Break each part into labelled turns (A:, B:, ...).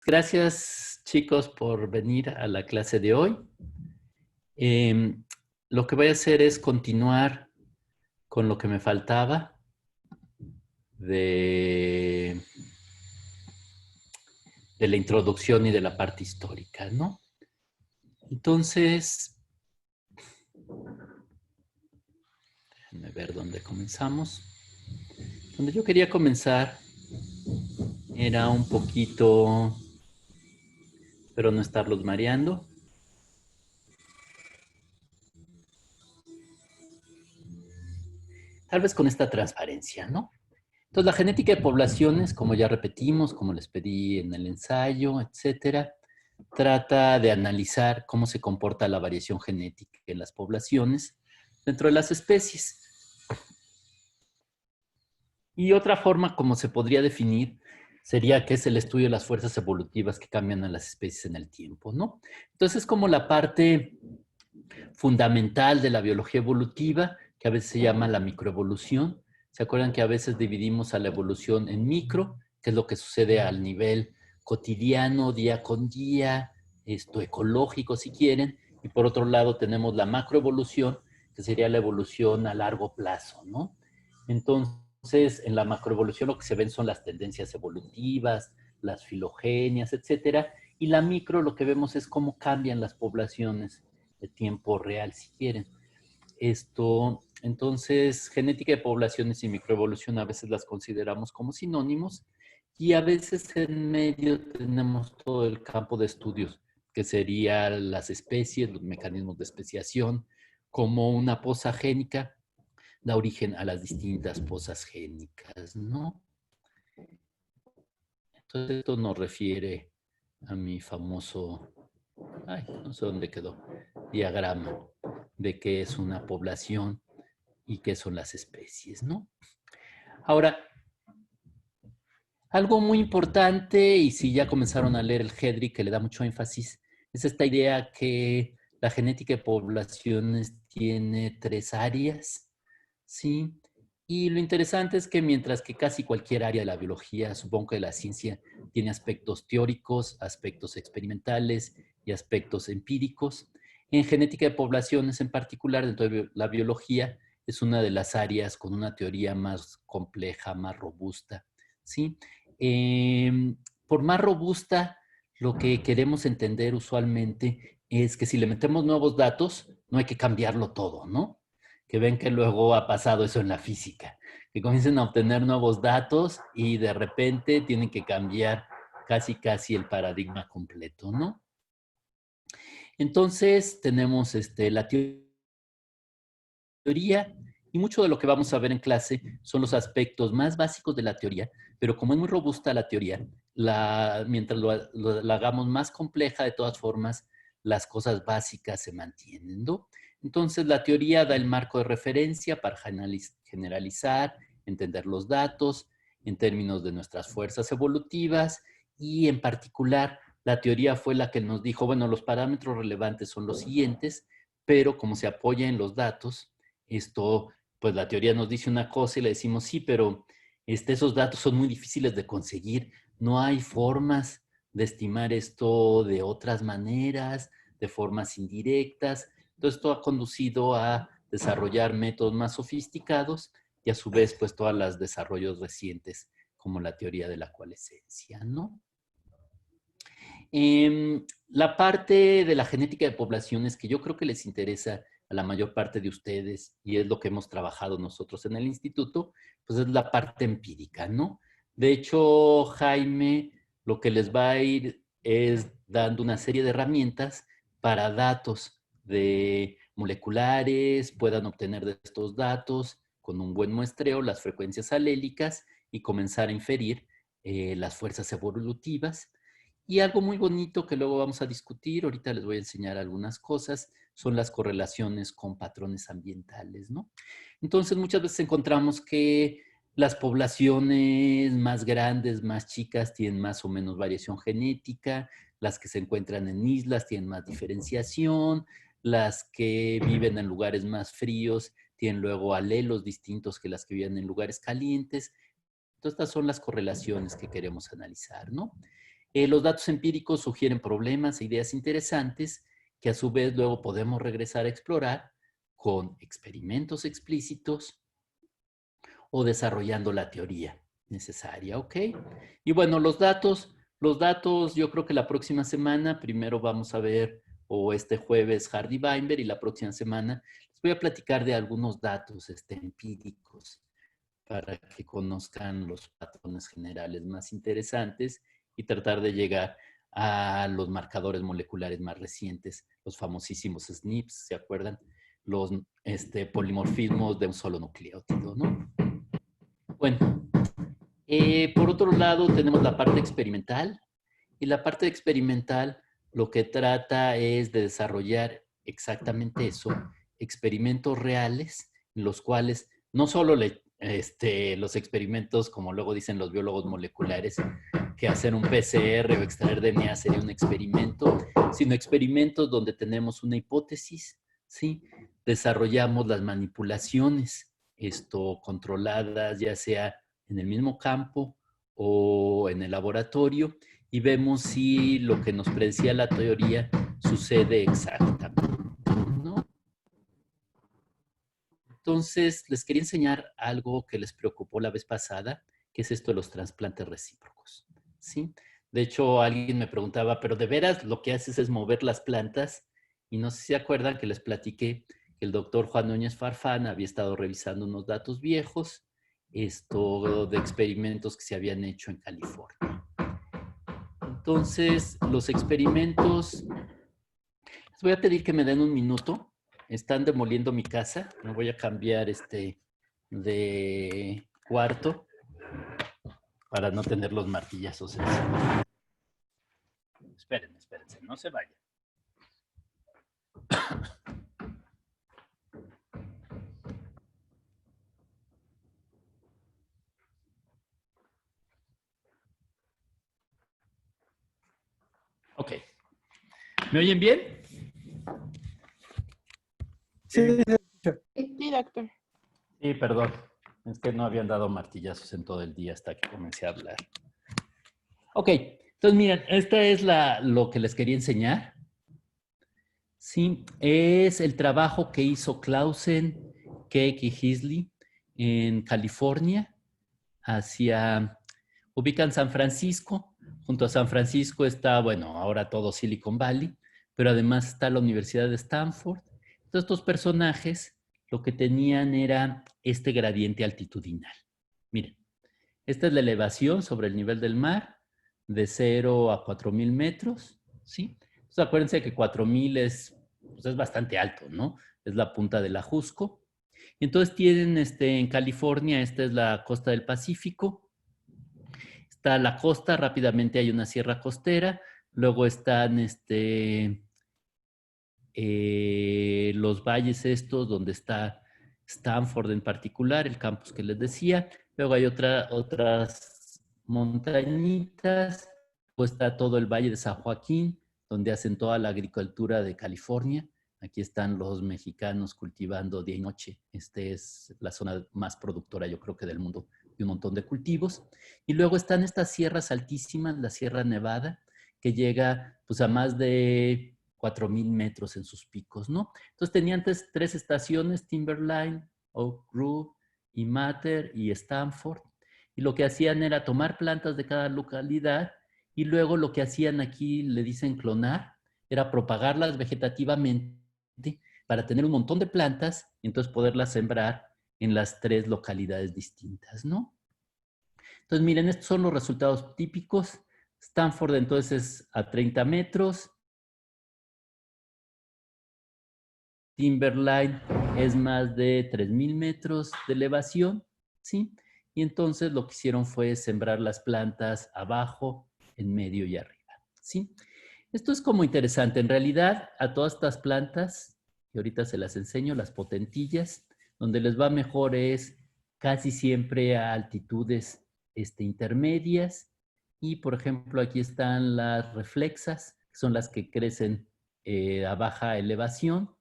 A: Gracias, chicos, por venir a la clase de hoy. Lo que voy a hacer es continuar con lo que me faltaba de, de la introducción y de la parte histórica, ¿no? Entonces, déjenme ver dónde comenzamos. Donde yo quería comenzar era un poquito, pero no estarlos mareando. Tal vez con esta transparencia, ¿no? Entonces, la genética de poblaciones, como ya repetimos, como les pedí en el ensayo, etcétera, trata de analizar cómo se comporta la variación genética en las poblaciones dentro de las especies. Y otra forma como se podría definir sería que es el estudio de las fuerzas evolutivas que cambian a las especies en el tiempo, ¿no? Entonces, es como la parte fundamental de la biología evolutiva, que a veces se llama la microevolución. ¿Se acuerdan que a veces dividimos a la evolución en micro, que es lo que sucede al nivel cotidiano, día con día, ecológico si quieren, y por otro lado tenemos la macroevolución, que sería la evolución a largo plazo, ¿no? Entonces, en la macroevolución lo que se ven son las tendencias evolutivas, las filogenias, etcétera, y la micro lo que vemos es cómo cambian las poblaciones de tiempo real, si quieren. Entonces, genética de poblaciones y microevolución a veces las consideramos como sinónimos y a veces en medio tenemos todo el campo de estudios, que serían las especies, los mecanismos de especiación, como una poza génica da origen a las distintas pozas génicas, ¿no? Entonces, esto nos refiere a mi famoso, ay, no sé dónde quedó, diagrama de qué es una población y qué son las especies, ¿no? Ahora, algo muy importante, y si ya comenzaron a leer el Hedrick, que le da mucho énfasis, es esta idea que la genética de poblaciones tiene tres áreas, ¿sí? Y lo interesante es que mientras que casi cualquier área de la biología, supongo que la ciencia tiene aspectos teóricos, aspectos experimentales y aspectos empíricos, en genética de poblaciones en particular, dentro de la biología, es una de las áreas con una teoría más compleja, más robusta, ¿sí? Eh, por más robusta, lo que queremos entender usualmente es que si le metemos nuevos datos, no hay que cambiarlo todo, ¿no? Que ven que luego ha pasado eso en la física, que comiencen a obtener nuevos datos y de repente tienen que cambiar casi el paradigma completo, ¿no? Entonces tenemos la teoría y mucho de lo que vamos a ver en clase son los aspectos más básicos de la teoría, pero como es muy robusta la teoría, mientras la hagamos más compleja, de todas formas, las cosas básicas se mantienen, ¿no? Entonces, la teoría da el marco de referencia para generalizar, entender los datos en términos de nuestras fuerzas evolutivas y, en particular, la teoría fue la que nos dijo, bueno, los parámetros relevantes son los siguientes, pero como se apoya en los datos, pues la teoría nos dice una cosa y le decimos, sí, pero esos datos son muy difíciles de conseguir. No hay formas de estimar esto de otras maneras, de formas indirectas. Entonces, esto ha conducido a desarrollar métodos más sofisticados y a su vez, pues todos los desarrollos recientes, como la teoría de la coalescencia, ¿no? La parte de la genética de poblaciones que yo creo que les interesa a la mayor parte de ustedes y es lo que hemos trabajado nosotros en el instituto, pues es la parte empírica, ¿no? De hecho, Jaime lo que les va a ir es dando una serie de herramientas para datos de moleculares, puedan obtener de estos datos con un buen muestreo las frecuencias alélicas y comenzar a inferir las fuerzas evolutivas. Y algo muy bonito que luego vamos a discutir, ahorita les voy a enseñar algunas cosas, son las correlaciones con patrones ambientales, ¿no? Entonces, muchas veces encontramos que las poblaciones más grandes, más chicas, tienen más o menos variación genética, las que se encuentran en islas tienen más diferenciación, las que viven en lugares más fríos tienen luego alelos distintos que las que viven en lugares calientes. Entonces, estas son las correlaciones que queremos analizar, ¿no? Los datos empíricos sugieren problemas e ideas interesantes que a su vez luego podemos regresar a explorar con experimentos explícitos o desarrollando la teoría necesaria, ¿ok? Y bueno, los datos yo creo que la próxima semana, primero vamos a ver, o este jueves Hardy Weinberg, y la próxima semana les voy a platicar de algunos datos empíricos para que conozcan los patrones generales más interesantes y tratar de llegar a los marcadores moleculares más recientes, los famosísimos SNPs, ¿se acuerdan? Los polimorfismos de un solo nucleótido, ¿no? Bueno, por otro lado tenemos la parte experimental, y la parte experimental lo que trata es de desarrollar exactamente eso, experimentos reales en los cuales no solo los experimentos, como luego dicen los biólogos moleculares, que hacer un PCR o extraer DNA sería un experimento, sino experimentos donde tenemos una hipótesis, ¿sí? Desarrollamos las manipulaciones controladas, ya sea en el mismo campo o en el laboratorio, y vemos si lo que nos predecía la teoría sucede exactamente, ¿no? Entonces, les quería enseñar algo que les preocupó la vez pasada, que es esto de los trasplantes recíprocos, ¿sí? De hecho, alguien me preguntaba, ¿pero de veras lo que haces es mover las plantas? Y no sé si se acuerdan que les platiqué que el doctor Juan Núñez Farfán había estado revisando unos datos viejos, de experimentos que se habían hecho en California. Entonces, los experimentos, les voy a pedir que me den un minuto. Están demoliendo mi casa. Me voy a cambiar de cuarto para no tener los martillazos encima. Espérense, no se vayan. Ok. ¿Me oyen bien?
B: Sí,
C: Sí, doctor.
A: Sí, perdón. Es que no habían dado martillazos en todo el día hasta que comencé a hablar. Ok, entonces miren, esta es lo que les quería enseñar. Sí, es el trabajo que hizo Clausen, Keck y Heasley en California, ubican San Francisco. Junto a San Francisco está, bueno, ahora todo Silicon Valley, pero además está la Universidad de Stanford. Entonces, estos personajes lo que tenían era este gradiente altitudinal. Miren, esta es la elevación sobre el nivel del mar, de 0 a 4,000 metros, ¿sí? Entonces, acuérdense que 4,000 pues es bastante alto, ¿no? Es la punta del Ajusco. Y entonces tienen en California, esta es la costa del Pacífico. Está la costa, rápidamente hay una sierra costera. Luego están los valles estos, donde está Stanford en particular, el campus que les decía. Luego hay otras montañitas. Luego está todo el Valle de San Joaquín, donde hacen toda la agricultura de California. Aquí están los mexicanos cultivando día y noche. Es la zona más productora, yo creo que del mundo, de un montón de cultivos. Y luego están estas sierras altísimas, la Sierra Nevada, que llega pues a más de 4,000 metros en sus picos, ¿no? Entonces tenían tres estaciones, Timberline, Oak Grove, y Mather y Stanford. Y lo que hacían era tomar plantas de cada localidad y luego lo que hacían aquí, le dicen clonar, era propagarlas vegetativamente para tener un montón de plantas y entonces poderlas sembrar en las tres localidades distintas, ¿no? Entonces, miren, estos son los resultados típicos. Stanford entonces a 30 metros. Timberline es más de 3,000 metros de elevación, ¿sí? Y entonces lo que hicieron fue sembrar las plantas abajo, en medio y arriba, ¿sí? Esto es como interesante. En realidad, a todas estas plantas, y ahorita se las enseño, las potentillas, donde les va mejor es casi siempre a altitudes intermedias. Y, por ejemplo, aquí están las reflexas, que son las que crecen a baja elevación.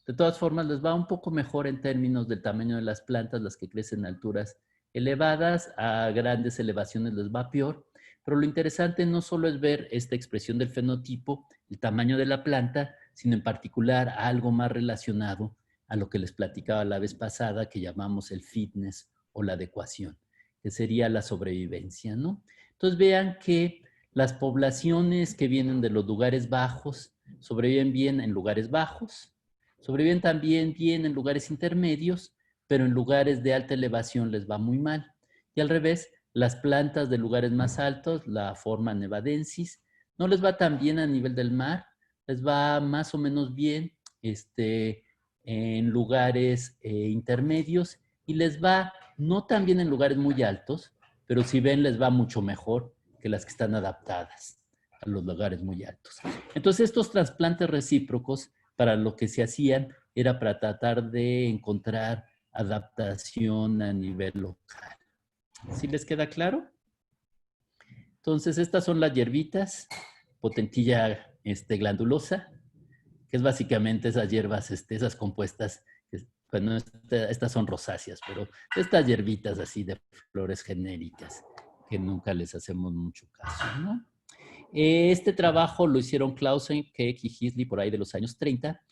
A: De todas formas, les va un poco mejor en términos del tamaño de las plantas, las que crecen a alturas elevadas, a grandes elevaciones les va peor, Pero lo interesante no solo es ver esta expresión del fenotipo, el tamaño de la planta, sino en particular algo más relacionado a lo que les platicaba la vez pasada, que llamamos el fitness o la adecuación, que sería la sobrevivencia, ¿no? Entonces vean que las poblaciones que vienen de los lugares bajos sobreviven bien en lugares bajos, sobreviven también bien en lugares intermedios, pero en lugares de alta elevación les va muy mal. Y al revés, las plantas de lugares más altos, la forma nevadensis, no les va tan bien a nivel del mar, les va más o menos bien en lugares intermedios y les va no tan bien en lugares muy altos, pero si ven les va mucho mejor que las que están adaptadas a los lugares muy altos. Entonces estos trasplantes recíprocos para lo que se hacían era para tratar de encontrar adaptación a nivel local. ¿Sí les queda claro? Entonces, estas son las hierbitas, potentilla glandulosa, que es básicamente esas hierbas, esas compuestas, bueno, estas son rosáceas, pero estas hierbitas así de flores genéricas, que nunca les hacemos mucho caso, ¿no? Este trabajo lo hicieron Clausen, Keck y Hisley por ahí de los años 30,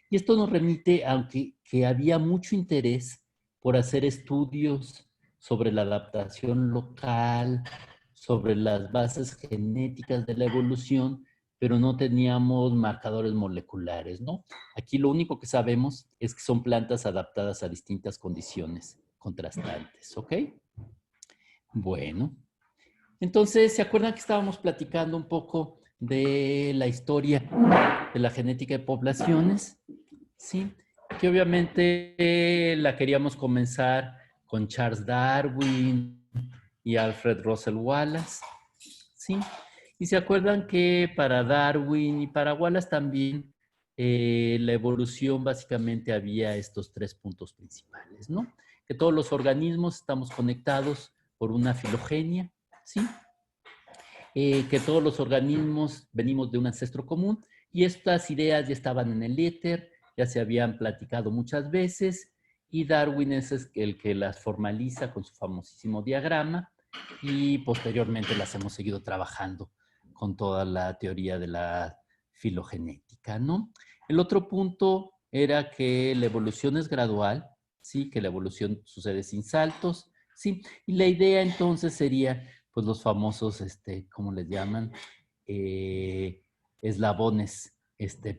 A: y esto nos remite a que había mucho interés por hacer estudios sobre la adaptación local, sobre las bases genéticas de la evolución, pero no teníamos marcadores moleculares, ¿no? Aquí lo único que sabemos es que son plantas adaptadas a distintas condiciones contrastantes, ¿ok? Bueno, entonces, ¿se acuerdan que estábamos platicando un poco de la historia de la genética de poblaciones? Sí, que obviamente la queríamos comenzar con Charles Darwin y Alfred Russel Wallace, ¿sí? Y se acuerdan que para Darwin y para Wallace también la evolución básicamente había estos tres puntos principales, ¿no? Que todos los organismos estamos conectados por una filogenia, ¿sí? Que todos los organismos venimos de un ancestro común y estas ideas ya estaban en el éter, ya se habían platicado muchas veces y Darwin es el que las formaliza con su famosísimo diagrama y posteriormente las hemos seguido trabajando con toda la teoría de la filogenética, ¿no? El otro punto era que la evolución es gradual, ¿sí? Que la evolución sucede sin saltos, ¿sí? Y la idea entonces sería pues los famosos, ¿cómo les llaman? Eh, Eslabones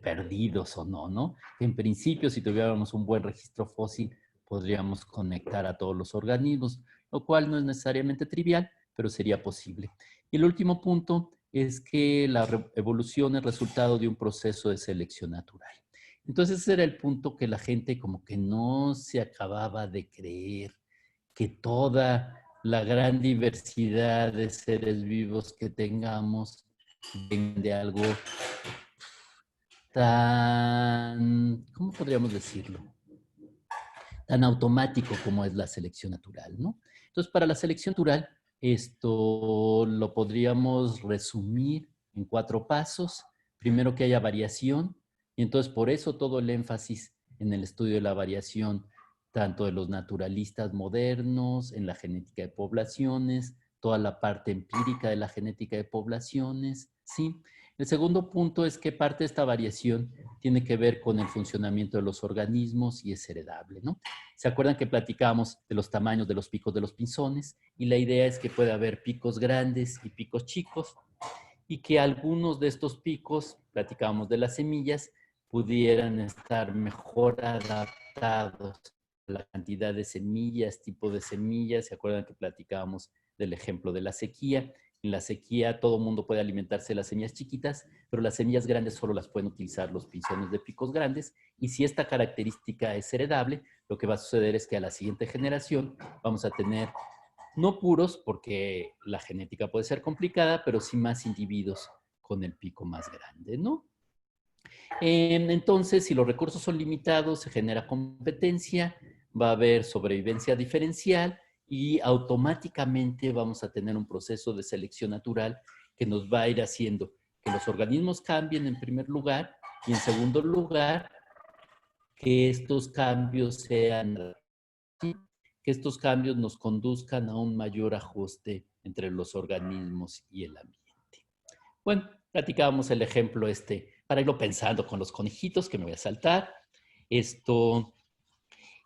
A: perdidos o no, ¿no? En principio, si tuviéramos un buen registro fósil, podríamos conectar a todos los organismos, lo cual no es necesariamente trivial, pero sería posible. Y el último punto es que la evolución es resultado de un proceso de selección natural. Entonces ese era el punto que la gente como que no se acababa de creer, que toda la gran diversidad de seres vivos que tengamos venga de algo tan, ¿cómo podríamos decirlo? Tan automático como es la selección natural, ¿no? Entonces, para la selección natural, esto lo podríamos resumir en 4 pasos. Primero, que haya variación, y entonces por eso todo el énfasis en el estudio de la variación, tanto de los naturalistas modernos, en la genética de poblaciones, toda la parte empírica de la genética de poblaciones, ¿sí? El segundo punto es que parte de esta variación tiene que ver con el funcionamiento de los organismos y es heredable, ¿no? ¿Se acuerdan que platicábamos de los tamaños de los picos de los pinzones? Y la idea es que puede haber picos grandes y picos chicos y que algunos de estos picos, platicábamos de las semillas, pudieran estar mejor adaptados a la cantidad de semillas, tipo de semillas. ¿Se acuerdan que platicábamos del ejemplo de la sequía? En la sequía todo el mundo puede alimentarse de las semillas chiquitas, pero las semillas grandes solo las pueden utilizar los pinzones de picos grandes. Y si esta característica es heredable, lo que va a suceder es que a la siguiente generación vamos a tener no puros, porque la genética puede ser complicada, pero sí más individuos con el pico más grande, ¿no? Entonces, si los recursos son limitados, se genera competencia, va a haber sobrevivencia diferencial y automáticamente vamos a tener un proceso de selección natural que nos va a ir haciendo que los organismos cambien en primer lugar y en segundo lugar que estos cambios sean, que estos cambios nos conduzcan a un mayor ajuste entre los organismos y el ambiente. Bueno, platicábamos el ejemplo para irlo pensando con los conejitos, que me voy a saltar.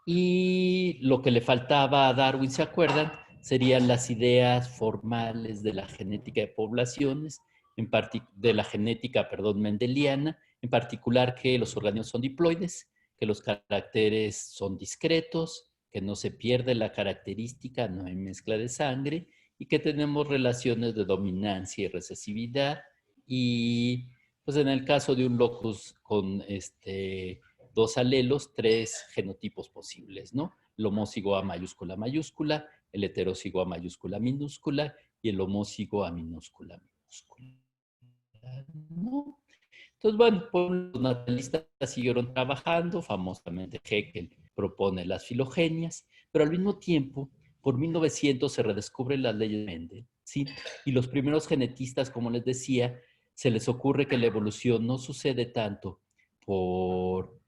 A: Y lo que le faltaba a Darwin, ¿se acuerdan? Serían las ideas formales de la genética de poblaciones, de la genética, perdón, mendeliana, en particular que los organismos son diploides, que los caracteres son discretos, que no se pierde la característica, no hay mezcla de sangre, y que tenemos relaciones de dominancia y recesividad. Y pues en el caso de un locus con dos alelos, tres genotipos posibles, ¿no? El homózigo A mayúscula mayúscula, el heterózigo A mayúscula minúscula y el homózigo A minúscula minúscula, ¿no? Entonces, bueno, pues los naturalistas siguieron trabajando, famosamente Haeckel propone las filogenias, pero al mismo tiempo, por 1900 se redescubren las leyes de Mendel, ¿sí? Y los primeros genetistas, como les decía, se les ocurre que la evolución no sucede tanto por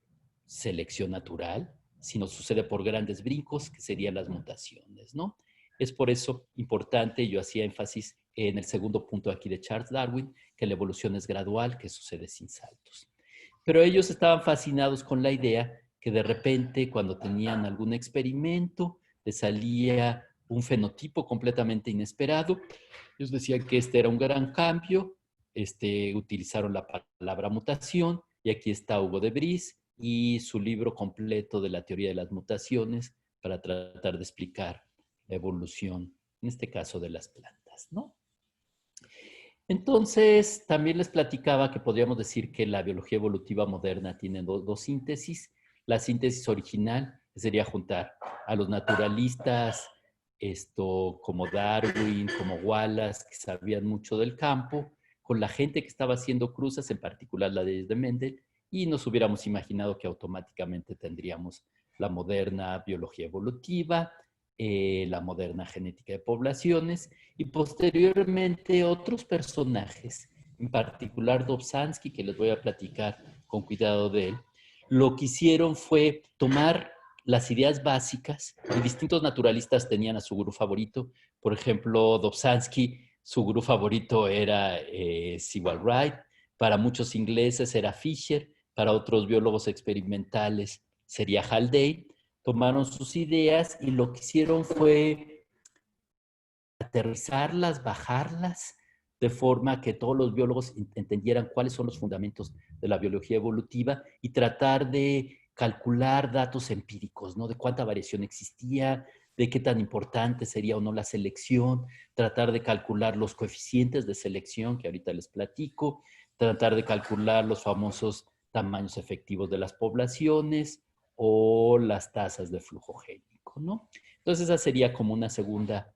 A: selección natural, sino sucede por grandes brincos, que serían las mutaciones, ¿no? Es por eso importante, yo hacía énfasis en el segundo punto aquí de Charles Darwin, que la evolución es gradual, que sucede sin saltos. Pero ellos estaban fascinados con la idea que de repente, cuando tenían algún experimento, les salía un fenotipo completamente inesperado. Ellos decían que este era un gran cambio, utilizaron la palabra mutación, y aquí está Hugo de Vries y su libro completo de la teoría de las mutaciones para tratar de explicar la evolución, en este caso de las plantas, ¿no? Entonces, también les platicaba que podríamos decir que la biología evolutiva moderna tiene dos síntesis. La síntesis original sería juntar a los naturalistas, como Darwin, como Wallace, que sabían mucho del campo, con la gente que estaba haciendo cruzas, en particular la de Mendel, y nos hubiéramos imaginado que automáticamente tendríamos la moderna biología evolutiva, la moderna genética de poblaciones, y posteriormente otros personajes, en particular Dobzhansky, que les voy a platicar con cuidado de él, lo que hicieron fue tomar las ideas básicas, y distintos naturalistas tenían a su gurú favorito. Por ejemplo, Dobzhansky, su gurú favorito era Sewall Wright, para muchos ingleses era Fisher, para otros biólogos experimentales sería Haldane. Tomaron sus ideas y lo que hicieron fue aterrizarlas, bajarlas, de forma que todos los biólogos entendieran cuáles son los fundamentos de la biología evolutiva y tratar de calcular datos empíricos, ¿no? De cuánta variación existía, de qué tan importante sería o no la selección, tratar de calcular los coeficientes de selección, que ahorita les platico, tratar de calcular los famosos tamaños efectivos de las poblaciones o las tasas de flujo génico, ¿no? Entonces esa sería como una segunda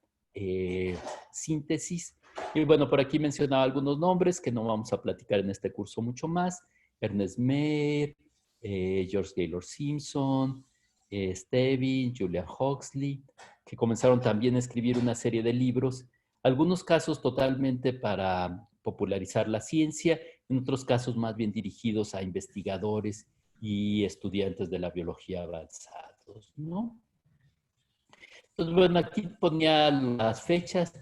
A: síntesis. Y bueno, por aquí mencionaba algunos nombres que no vamos a platicar en este curso mucho más. Ernest Mayr, George Gaylord Simpson, Stevin, Julian Huxley, que comenzaron también a escribir una serie de libros, algunos casos totalmente para popularizar la ciencia, en otros casos más bien dirigidos a investigadores y estudiantes de la biología avanzados, ¿no? Entonces, bueno, aquí ponía las fechas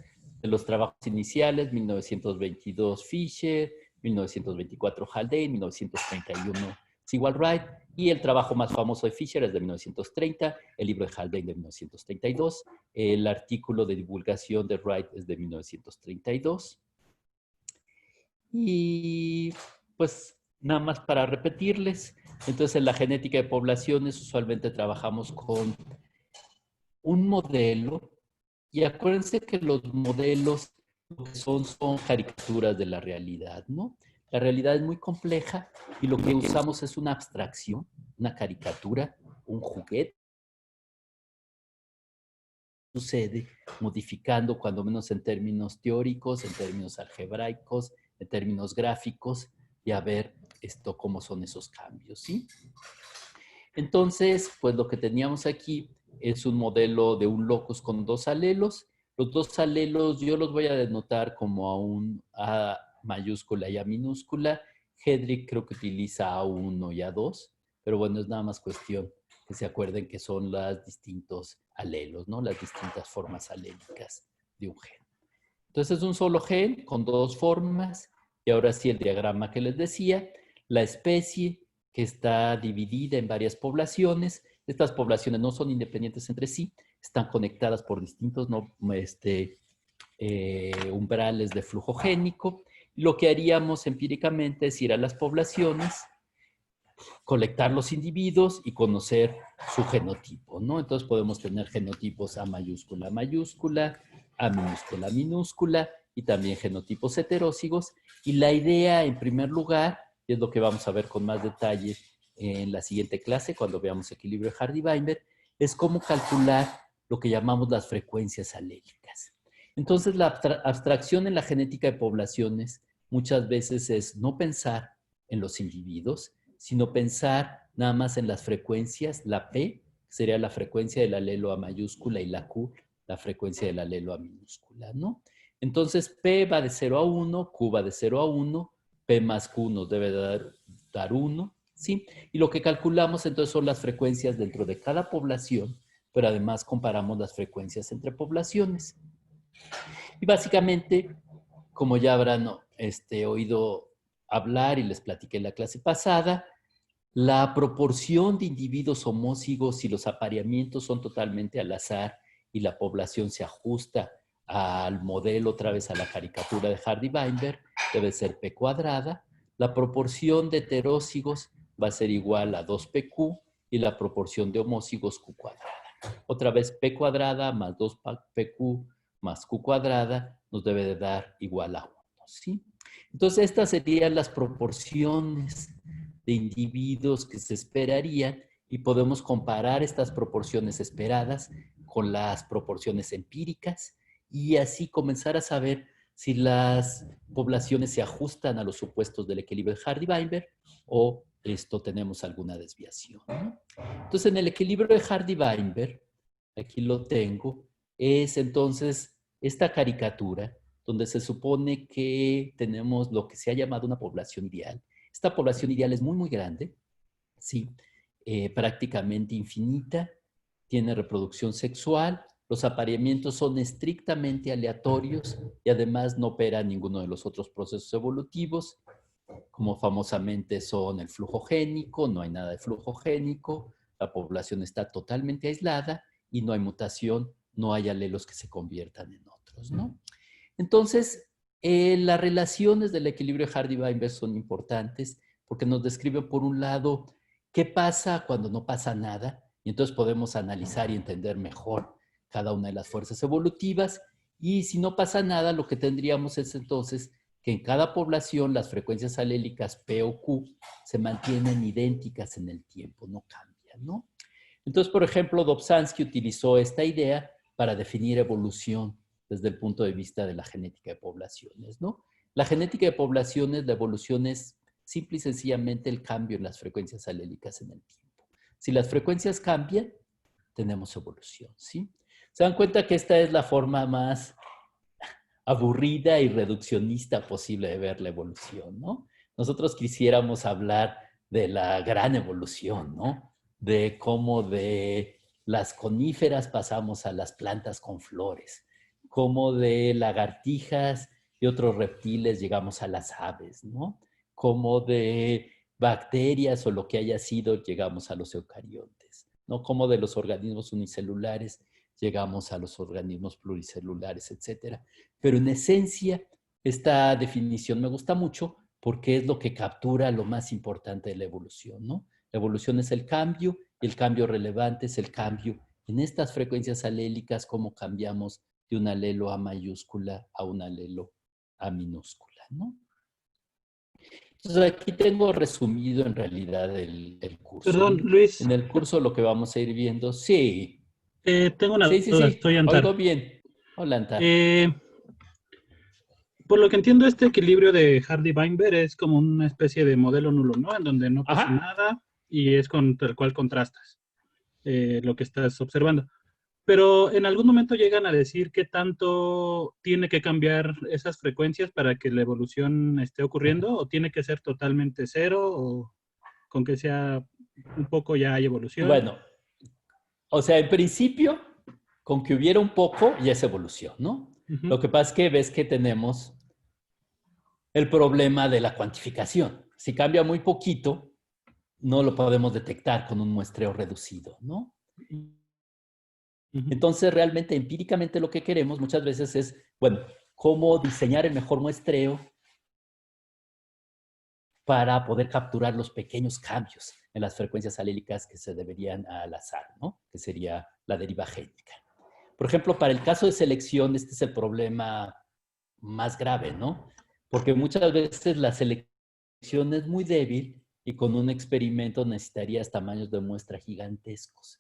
A: de los trabajos iniciales: 1922 Fisher, 1924 Haldane, 1931 Sewall Wright, y el trabajo más famoso de Fisher es de 1930, el libro de Haldane de 1932, el artículo de divulgación de Wright es de 1932. Y pues nada más para repetirles, entonces en la genética de poblaciones usualmente trabajamos con un modelo, y acuérdense que los modelos son caricaturas de la realidad, ¿no? La realidad es muy compleja y lo que usamos es una abstracción, una caricatura, un juguete. Sucede modificando, cuando menos en términos teóricos, en términos algebraicos, en términos gráficos, y a ver cómo son esos cambios, ¿sí? Entonces, pues lo que teníamos aquí es un modelo de un locus con dos alelos. Los dos alelos yo los voy a denotar como a un A mayúscula y A minúscula. Hedrick creo que utiliza A1 y A2, pero bueno, es nada más cuestión que se acuerden que son los distintos alelos, ¿no? Las distintas formas alélicas de un gen. Entonces es un solo gen con dos formas. Y ahora sí el diagrama que les decía, la especie que está dividida en varias poblaciones. Estas poblaciones no son independientes entre sí, están conectadas por distintos umbrales de flujo génico. Lo que haríamos empíricamente es ir a las poblaciones, colectar los individuos y conocer su genotipo, ¿no? Entonces podemos tener genotipos A mayúscula, mayúscula, A minúscula, minúscula, y también genotipos heterózigos. Y la idea, en primer lugar, y es lo que vamos a ver con más detalle en la siguiente clase, cuando veamos equilibrio de Hardy-Weinberg, es cómo calcular lo que llamamos las frecuencias alélicas. Entonces, la abstracción en la genética de poblaciones muchas veces es no pensar en los individuos, sino pensar nada más en las frecuencias. La P sería la frecuencia del alelo A mayúscula y la Q, la frecuencia del alelo A minúscula, ¿no? Entonces, P va de 0 a 1, Q va de 0 a 1, P más Q nos debe dar 1, ¿sí? Y lo que calculamos entonces son las frecuencias dentro de cada población, pero además comparamos las frecuencias entre poblaciones. Y básicamente, como ya habrán oído hablar y les platiqué en la clase pasada, la proporción de individuos homózigos y los apareamientos son totalmente al azar y la población se ajusta al modelo, otra vez a la caricatura de Hardy-Weinberg, debe ser P cuadrada. La proporción de heterózigos va a ser igual a 2PQ y la proporción de homózigos Q cuadrada. Otra vez P cuadrada más 2PQ más Q cuadrada nos debe de dar igual a 1, ¿sí? Entonces, estas serían las proporciones de individuos que se esperarían y podemos comparar estas proporciones esperadas con las proporciones empíricas y así comenzar a saber si las poblaciones se ajustan a los supuestos del equilibrio de Hardy-Weinberg o tenemos alguna desviación, ¿no? Entonces, en el equilibrio de Hardy-Weinberg, aquí lo tengo, es entonces esta caricatura donde se supone que tenemos lo que se ha llamado una población ideal. Esta población ideal es muy, muy grande, ¿sí? Prácticamente infinita, tiene reproducción sexual, los apareamientos son estrictamente aleatorios y además no opera ninguno de los otros procesos evolutivos, como famosamente son el flujo génico, no hay nada de flujo génico, la población está totalmente aislada y no hay mutación, no hay alelos que se conviertan en otros, ¿no? Entonces, las relaciones del equilibrio de Hardy-Weinberg son importantes porque nos describen, por un lado, qué pasa cuando no pasa nada, y entonces podemos analizar y entender mejor cada una de las fuerzas evolutivas, y si no pasa nada, lo que tendríamos es entonces que en cada población las frecuencias alélicas P o Q se mantienen idénticas en el tiempo, no cambian, ¿no? Entonces, por ejemplo, Dobzhansky utilizó esta idea para definir evolución desde el punto de vista de la genética de poblaciones, ¿no? La genética de poblaciones, la evolución es simple y sencillamente el cambio en las frecuencias alélicas en el tiempo. Si las frecuencias cambian, tenemos evolución, ¿sí? Se dan cuenta que esta es la forma más aburrida y reduccionista posible de ver la evolución, ¿no? Nosotros quisiéramos hablar de la gran evolución, ¿no? De cómo de las coníferas pasamos a las plantas con flores, cómo de lagartijas y otros reptiles llegamos a las aves, ¿no? Cómo de bacterias o lo que haya sido llegamos a los eucariontes, ¿no? Cómo de los organismos unicelulares llegamos a los organismos pluricelulares, etcétera. Pero en esencia, esta definición me gusta mucho porque es lo que captura lo más importante de la evolución, ¿no? La evolución es el cambio y el cambio relevante es el cambio en estas frecuencias alélicas, cómo cambiamos de un alelo A mayúscula a un alelo A minúscula, ¿no? Entonces aquí tengo resumido en realidad el curso,
B: Perdón,
A: ¿no?
B: Luis,
A: En el curso lo que vamos a ir viendo, sí,
B: tengo una
A: sí, sí,
B: duda,
A: sí,
B: soy
A: oigo
B: Antar.
A: bien. Hola, Antar.
B: Eh, por lo que entiendo, este equilibrio de Hardy-Weinberg es como una especie de modelo nulo, ¿no? En donde no pasa
A: Ajá.
B: nada y es con el cual contrastas lo que estás observando. Pero en algún momento llegan a decir qué tanto tiene que cambiar esas frecuencias para que la evolución esté ocurriendo, o tiene que ser totalmente cero, o con que sea un poco ya hay evolución.
A: Bueno, o sea, en principio, con que hubiera un poco, ya es evolución, ¿no? Lo que pasa es que ves que tenemos el problema de la cuantificación. Si cambia muy poquito, no lo podemos detectar con un muestreo reducido, ¿no? Entonces, realmente, empíricamente lo que queremos muchas veces es, bueno, cómo diseñar el mejor muestreo para poder capturar los pequeños cambios en las frecuencias alélicas que se deberían al azar, ¿no? Que sería la deriva génica. Por ejemplo, para el caso de selección, este es el problema más grave, ¿no? Porque muchas veces la selección es muy débil y con un experimento necesitarías tamaños de muestra gigantescos.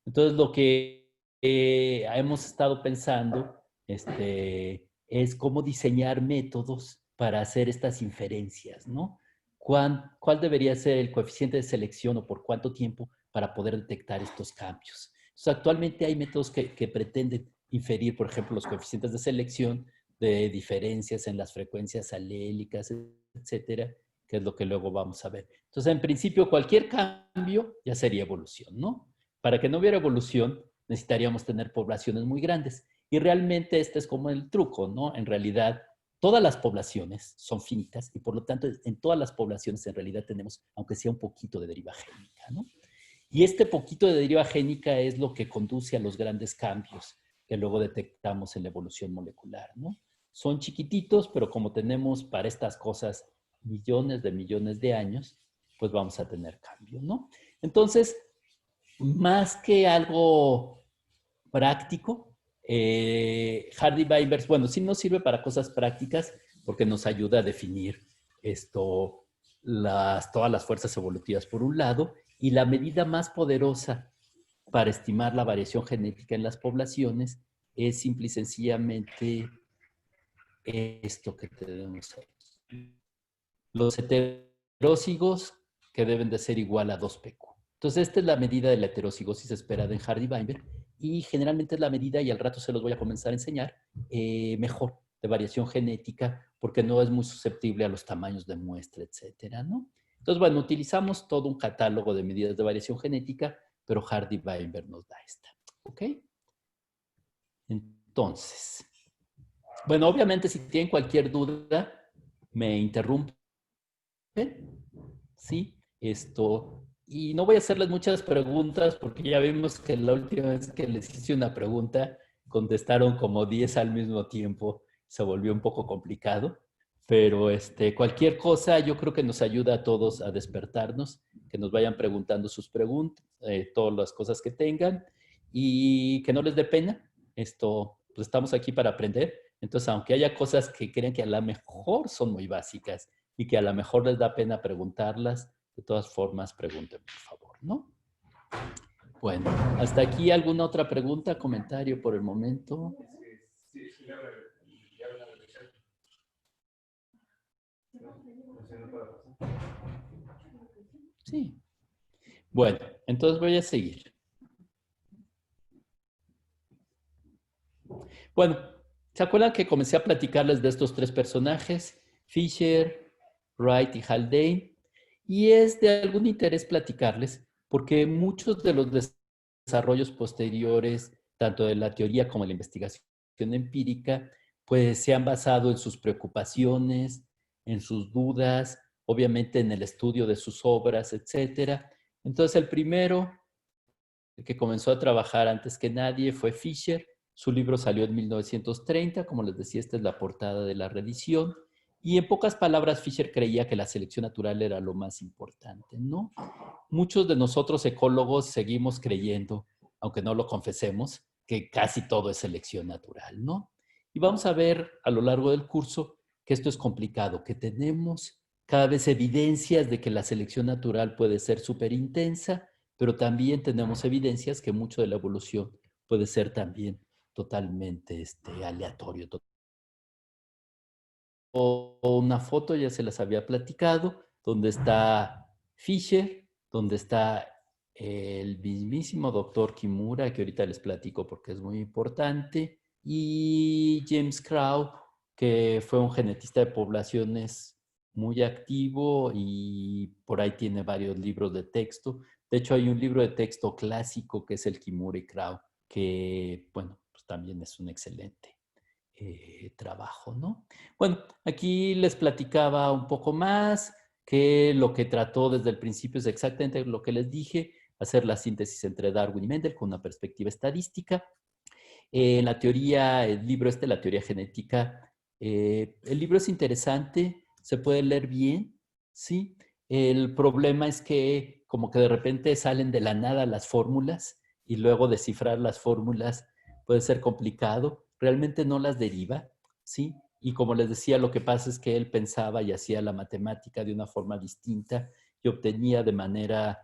A: Entonces, lo que hemos estado pensando es cómo diseñar métodos para hacer estas inferencias, ¿no? ¿Cuál debería ser el coeficiente de selección o por cuánto tiempo para poder detectar estos cambios? Entonces, actualmente hay métodos que pretenden inferir, por ejemplo, los coeficientes de selección de diferencias en las frecuencias alélicas, etcétera, que es lo que luego vamos a ver. Entonces, en principio, cualquier cambio ya sería evolución, ¿no? Para que no hubiera evolución, necesitaríamos tener poblaciones muy grandes. Y realmente este es como el truco, ¿no? En realidad, todas las poblaciones son finitas y por lo tanto, en todas las poblaciones en realidad tenemos, aunque sea un poquito de deriva génica, ¿no? Y este poquito de deriva génica es lo que conduce a los grandes cambios que luego detectamos en la evolución molecular, ¿no? Son chiquititos, pero como tenemos para estas cosas millones de años, pues vamos a tener cambio, ¿no? Entonces, más que algo práctico, Hardy-Weinberg, bueno, sí nos sirve para cosas prácticas porque nos ayuda a definir todas las fuerzas evolutivas por un lado, y la medida más poderosa para estimar la variación genética en las poblaciones es simple y sencillamente esto que tenemos aquí. Los heterócigos que deben de ser igual a 2pq. Entonces, esta es la medida de la heterocigosis esperada en Hardy-Weinberg y generalmente es la medida, y al rato se los voy a comenzar a enseñar, mejor de variación genética porque no es muy susceptible a los tamaños de muestra, etcétera, ¿no? Entonces, bueno, utilizamos todo un catálogo de medidas de variación genética, pero Hardy-Weinberg nos da esta, ¿ok? Entonces, bueno, obviamente si tienen cualquier duda, me interrumpen, ¿sí? Y no voy a hacerles muchas preguntas porque ya vimos que la última vez que les hice una pregunta, contestaron como 10 al mismo tiempo, se volvió un poco complicado, pero cualquier cosa yo creo que nos ayuda a todos a despertarnos, que nos vayan preguntando sus preguntas, todas las cosas que tengan y que no les dé pena. Pues estamos aquí para aprender. Entonces, aunque haya cosas que crean que a lo mejor son muy básicas y que a lo mejor les da pena preguntarlas, de todas formas, pregunten, por favor, ¿no? Bueno, hasta aquí alguna otra pregunta, comentario por el momento. Sí. Bueno, entonces voy a seguir. Bueno, ¿se acuerdan que comencé a platicarles de estos tres personajes? Fisher, Wright y Haldane. Y es de algún interés platicarles porque muchos de los desarrollos posteriores, tanto de la teoría como de la investigación empírica, pues se han basado en sus preocupaciones, en sus dudas, obviamente en el estudio de sus obras, etcétera. Entonces, el primero, el que comenzó a trabajar antes que nadie, fue Fisher. Su libro salió en 1930, como les decía, esta es la portada de la reedición. Y en pocas palabras, Fisher creía que la selección natural era lo más importante, ¿no? Muchos de nosotros ecólogos seguimos creyendo, aunque no lo confesemos, que casi todo es selección natural, ¿no? Y vamos a ver a lo largo del curso que esto es complicado, que tenemos cada vez evidencias de que la selección natural puede ser súper intensa, pero también tenemos evidencias que mucho de la evolución puede ser también totalmente aleatorio. Una foto, ya se las había platicado, donde está Fisher, donde está el mismísimo doctor Kimura, que ahorita les platico porque es muy importante, y James Crow, que fue un genetista de poblaciones muy activo y por ahí tiene varios libros de texto. De hecho, hay un libro de texto clásico que es el Kimura y Crow, que, bueno, pues también es un excelente trabajo, ¿no? Bueno, aquí les platicaba un poco más que lo que trató desde el principio es exactamente lo que les dije, hacer la síntesis entre Darwin y Mendel con una perspectiva estadística. La teoría, el libro la teoría genética, el libro es interesante, se puede leer bien, ¿sí? El problema es que como que de repente salen de la nada las fórmulas y luego descifrar las fórmulas puede ser complicado. Realmente no las deriva, ¿sí? Y como les decía, lo que pasa es que él pensaba y hacía la matemática de una forma distinta y obtenía de manera,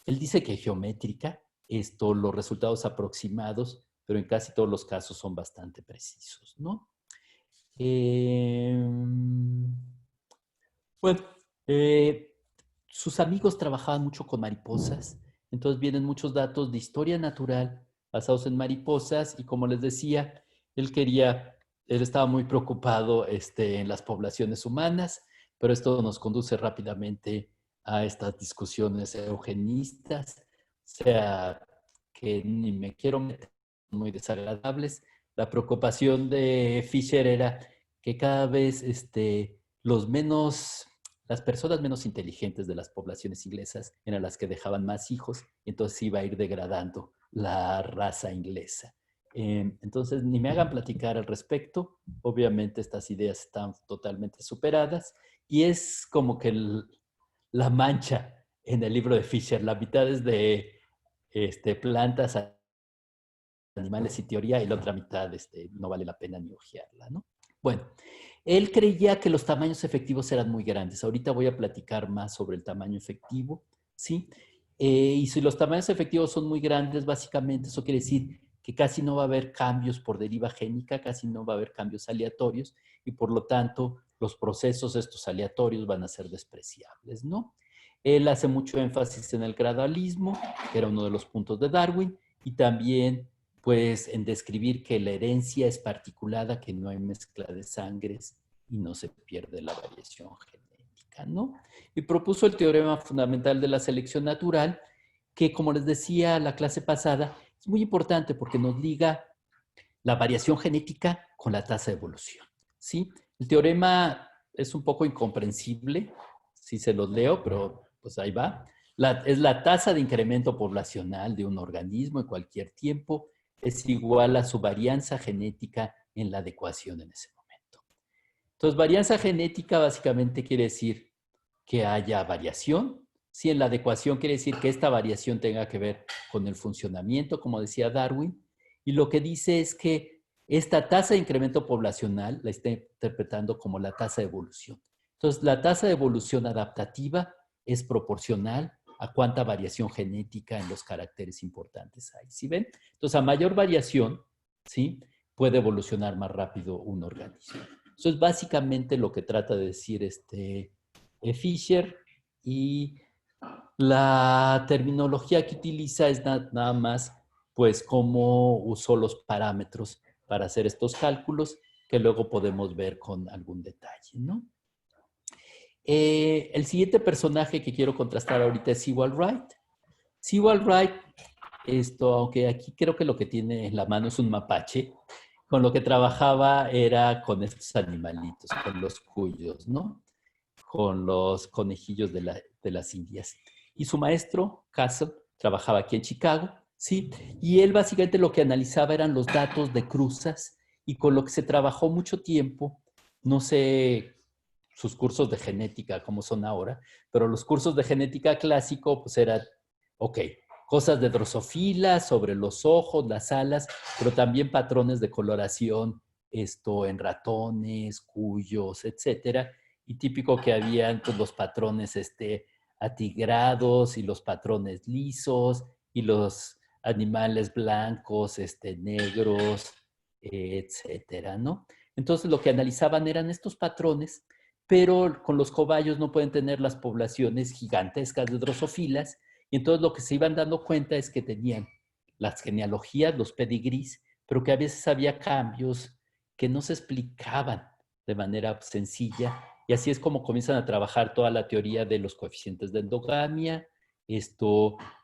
A: él dice que geométrica, los resultados aproximados, pero en casi todos los casos son bastante precisos, ¿no? Eh, bueno, eh, sus amigos trabajaban mucho con mariposas, entonces vienen muchos datos de historia natural basados en mariposas y como les decía, él estaba muy preocupado en las poblaciones humanas, pero esto nos conduce rápidamente a estas discusiones eugenistas, o sea, que ni me quiero meter, muy desagradables. La preocupación de Fisher era que cada vez los menos las personas menos inteligentes de las poblaciones inglesas eran las que dejaban más hijos, y entonces iba a ir degradando la raza inglesa. Entonces, ni me hagan platicar al respecto. Obviamente estas ideas están totalmente superadas y es como que la mancha en el libro de Fisher. La mitad es de plantas, animales y teoría y la otra mitad no vale la pena ni ojearla, ¿no? Bueno, él creía que los tamaños efectivos eran muy grandes. Ahorita voy a platicar más sobre el tamaño efectivo, ¿sí? Y si los tamaños efectivos son muy grandes, básicamente eso quiere decir que casi no va a haber cambios por deriva génica, casi no va a haber cambios aleatorios y por lo tanto los procesos estos aleatorios van a ser despreciables, ¿no? Él hace mucho énfasis en el gradualismo, que era uno de los puntos de Darwin, y también pues en describir que la herencia es particulada, que no hay mezcla de sangres y no se pierde la variación genética, ¿no? Y propuso el teorema fundamental de la selección natural, que como les decía la clase pasada, es muy importante porque nos liga la variación genética con la tasa de evolución, ¿sí? El teorema es un poco incomprensible, si se los leo, pero pues ahí va. Es la tasa de incremento poblacional de un organismo en cualquier tiempo es igual a su varianza genética en la adecuación en ese momento. Entonces, varianza genética básicamente quiere decir que haya variación. Si en la adecuación quiere decir que esta variación tenga que ver con el funcionamiento, como decía Darwin, y lo que dice es que esta tasa de incremento poblacional la está interpretando como la tasa de evolución. Entonces, la tasa de evolución adaptativa es proporcional a cuánta variación genética en los caracteres importantes hay. ¿Sí ven? Entonces, a mayor variación, ¿sí? Puede evolucionar más rápido un organismo. Eso es básicamente lo que trata de decir Fisher, y la terminología que utiliza es nada más pues cómo usó los parámetros para hacer estos cálculos que luego podemos ver con algún detalle, ¿no? El siguiente personaje que quiero contrastar ahorita es Sewall Wright. Sewall Wright, aunque aquí creo que lo que tiene en la mano es un mapache, con lo que trabajaba era con estos animalitos, con los cuyos, ¿no? Con los conejillos de las Indias. Y su maestro, Castle, trabajaba aquí en Chicago, ¿sí? Y él básicamente lo que analizaba eran los datos de cruzas y con lo que se trabajó mucho tiempo, no sé sus cursos de genética como son ahora, pero los cursos de genética clásico pues eran, ok, cosas de drosofila, sobre los ojos, las alas, pero también patrones de coloración, en ratones, cuyos, etcétera, y típico que habían pues, los patrones atigrados y los patrones lisos y los animales blancos, negros, etcétera, ¿no? Entonces lo que analizaban eran estos patrones, pero con los cobayos no pueden tener las poblaciones gigantescas de drosofilas, y entonces lo que se iban dando cuenta es que tenían las genealogías, los pedigrís, pero que a veces había cambios que no se explicaban de manera sencilla, y así es como comienzan a trabajar toda la teoría de los coeficientes de endogamia,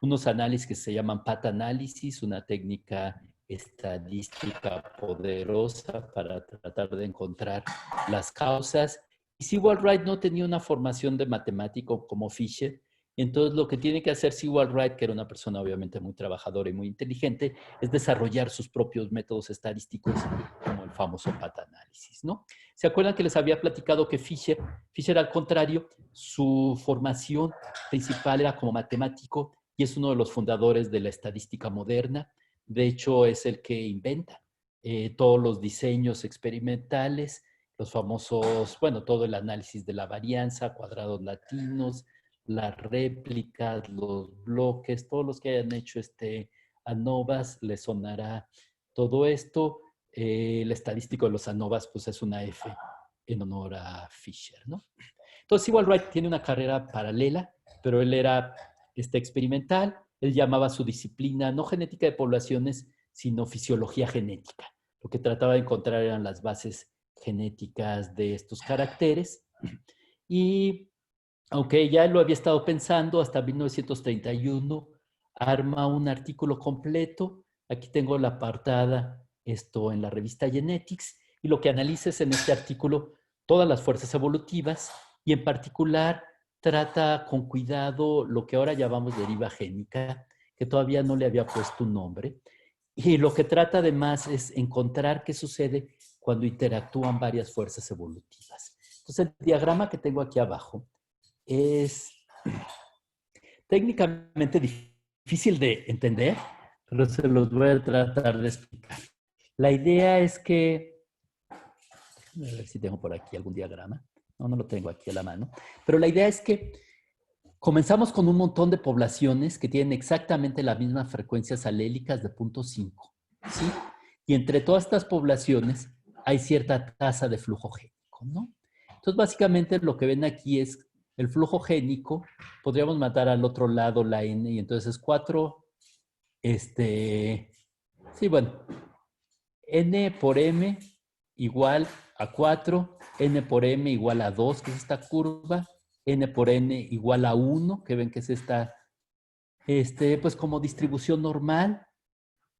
A: unos análisis que se llaman patanálisis, una técnica estadística poderosa para tratar de encontrar las causas. Y Sewall Wright no tenía una formación de matemático como Fisher. Entonces, lo que tiene que hacer Sewall Wright, que era una persona obviamente muy trabajadora y muy inteligente, es desarrollar sus propios métodos estadísticos, como el famoso pata-análisis, ¿no? ¿Se acuerdan que les había platicado que Fisher, al contrario, su formación principal era como matemático y es uno de los fundadores de la estadística moderna? De hecho, es el que inventa todos los diseños experimentales, los famosos, bueno, todo el análisis de la varianza, cuadrados latinos, las réplicas, los bloques, todos los que hayan hecho ANOVAs, les sonará todo esto. El estadístico de los ANOVAs, pues es una F en honor a Fisher, ¿no? Entonces, Sewall Wright tiene una carrera paralela, pero él era experimental. Él llamaba a su disciplina no genética de poblaciones, sino fisiología genética. Lo que trataba de encontrar eran las bases genéticas de estos caracteres. Y aunque ya lo había estado pensando, hasta 1931 arma un artículo completo. Aquí tengo la apartada, esto en la revista Genetics, y lo que analiza es en este artículo todas las fuerzas evolutivas y en particular trata con cuidado lo que ahora llamamos deriva génica, que todavía no le había puesto un nombre. Y lo que trata además es encontrar qué sucede cuando interactúan varias fuerzas evolutivas. Entonces, el diagrama que tengo aquí abajo es técnicamente difícil de entender, pero se los voy a tratar de explicar. La idea es que, a ver si tengo por aquí algún diagrama. No, no lo tengo aquí a la mano. Pero la idea es que comenzamos con un montón de poblaciones que tienen exactamente las mismas frecuencias alélicas de 0.5, ¿sí? Y entre todas estas poblaciones hay cierta tasa de flujo génico, ¿no? Entonces, básicamente lo que ven aquí es el flujo génico. Podríamos matar al otro lado la N y entonces es 4, sí, bueno, N por M igual a 4, N por M igual a 2, que es esta curva, N por N igual a 1, que ven que es esta, pues como distribución normal,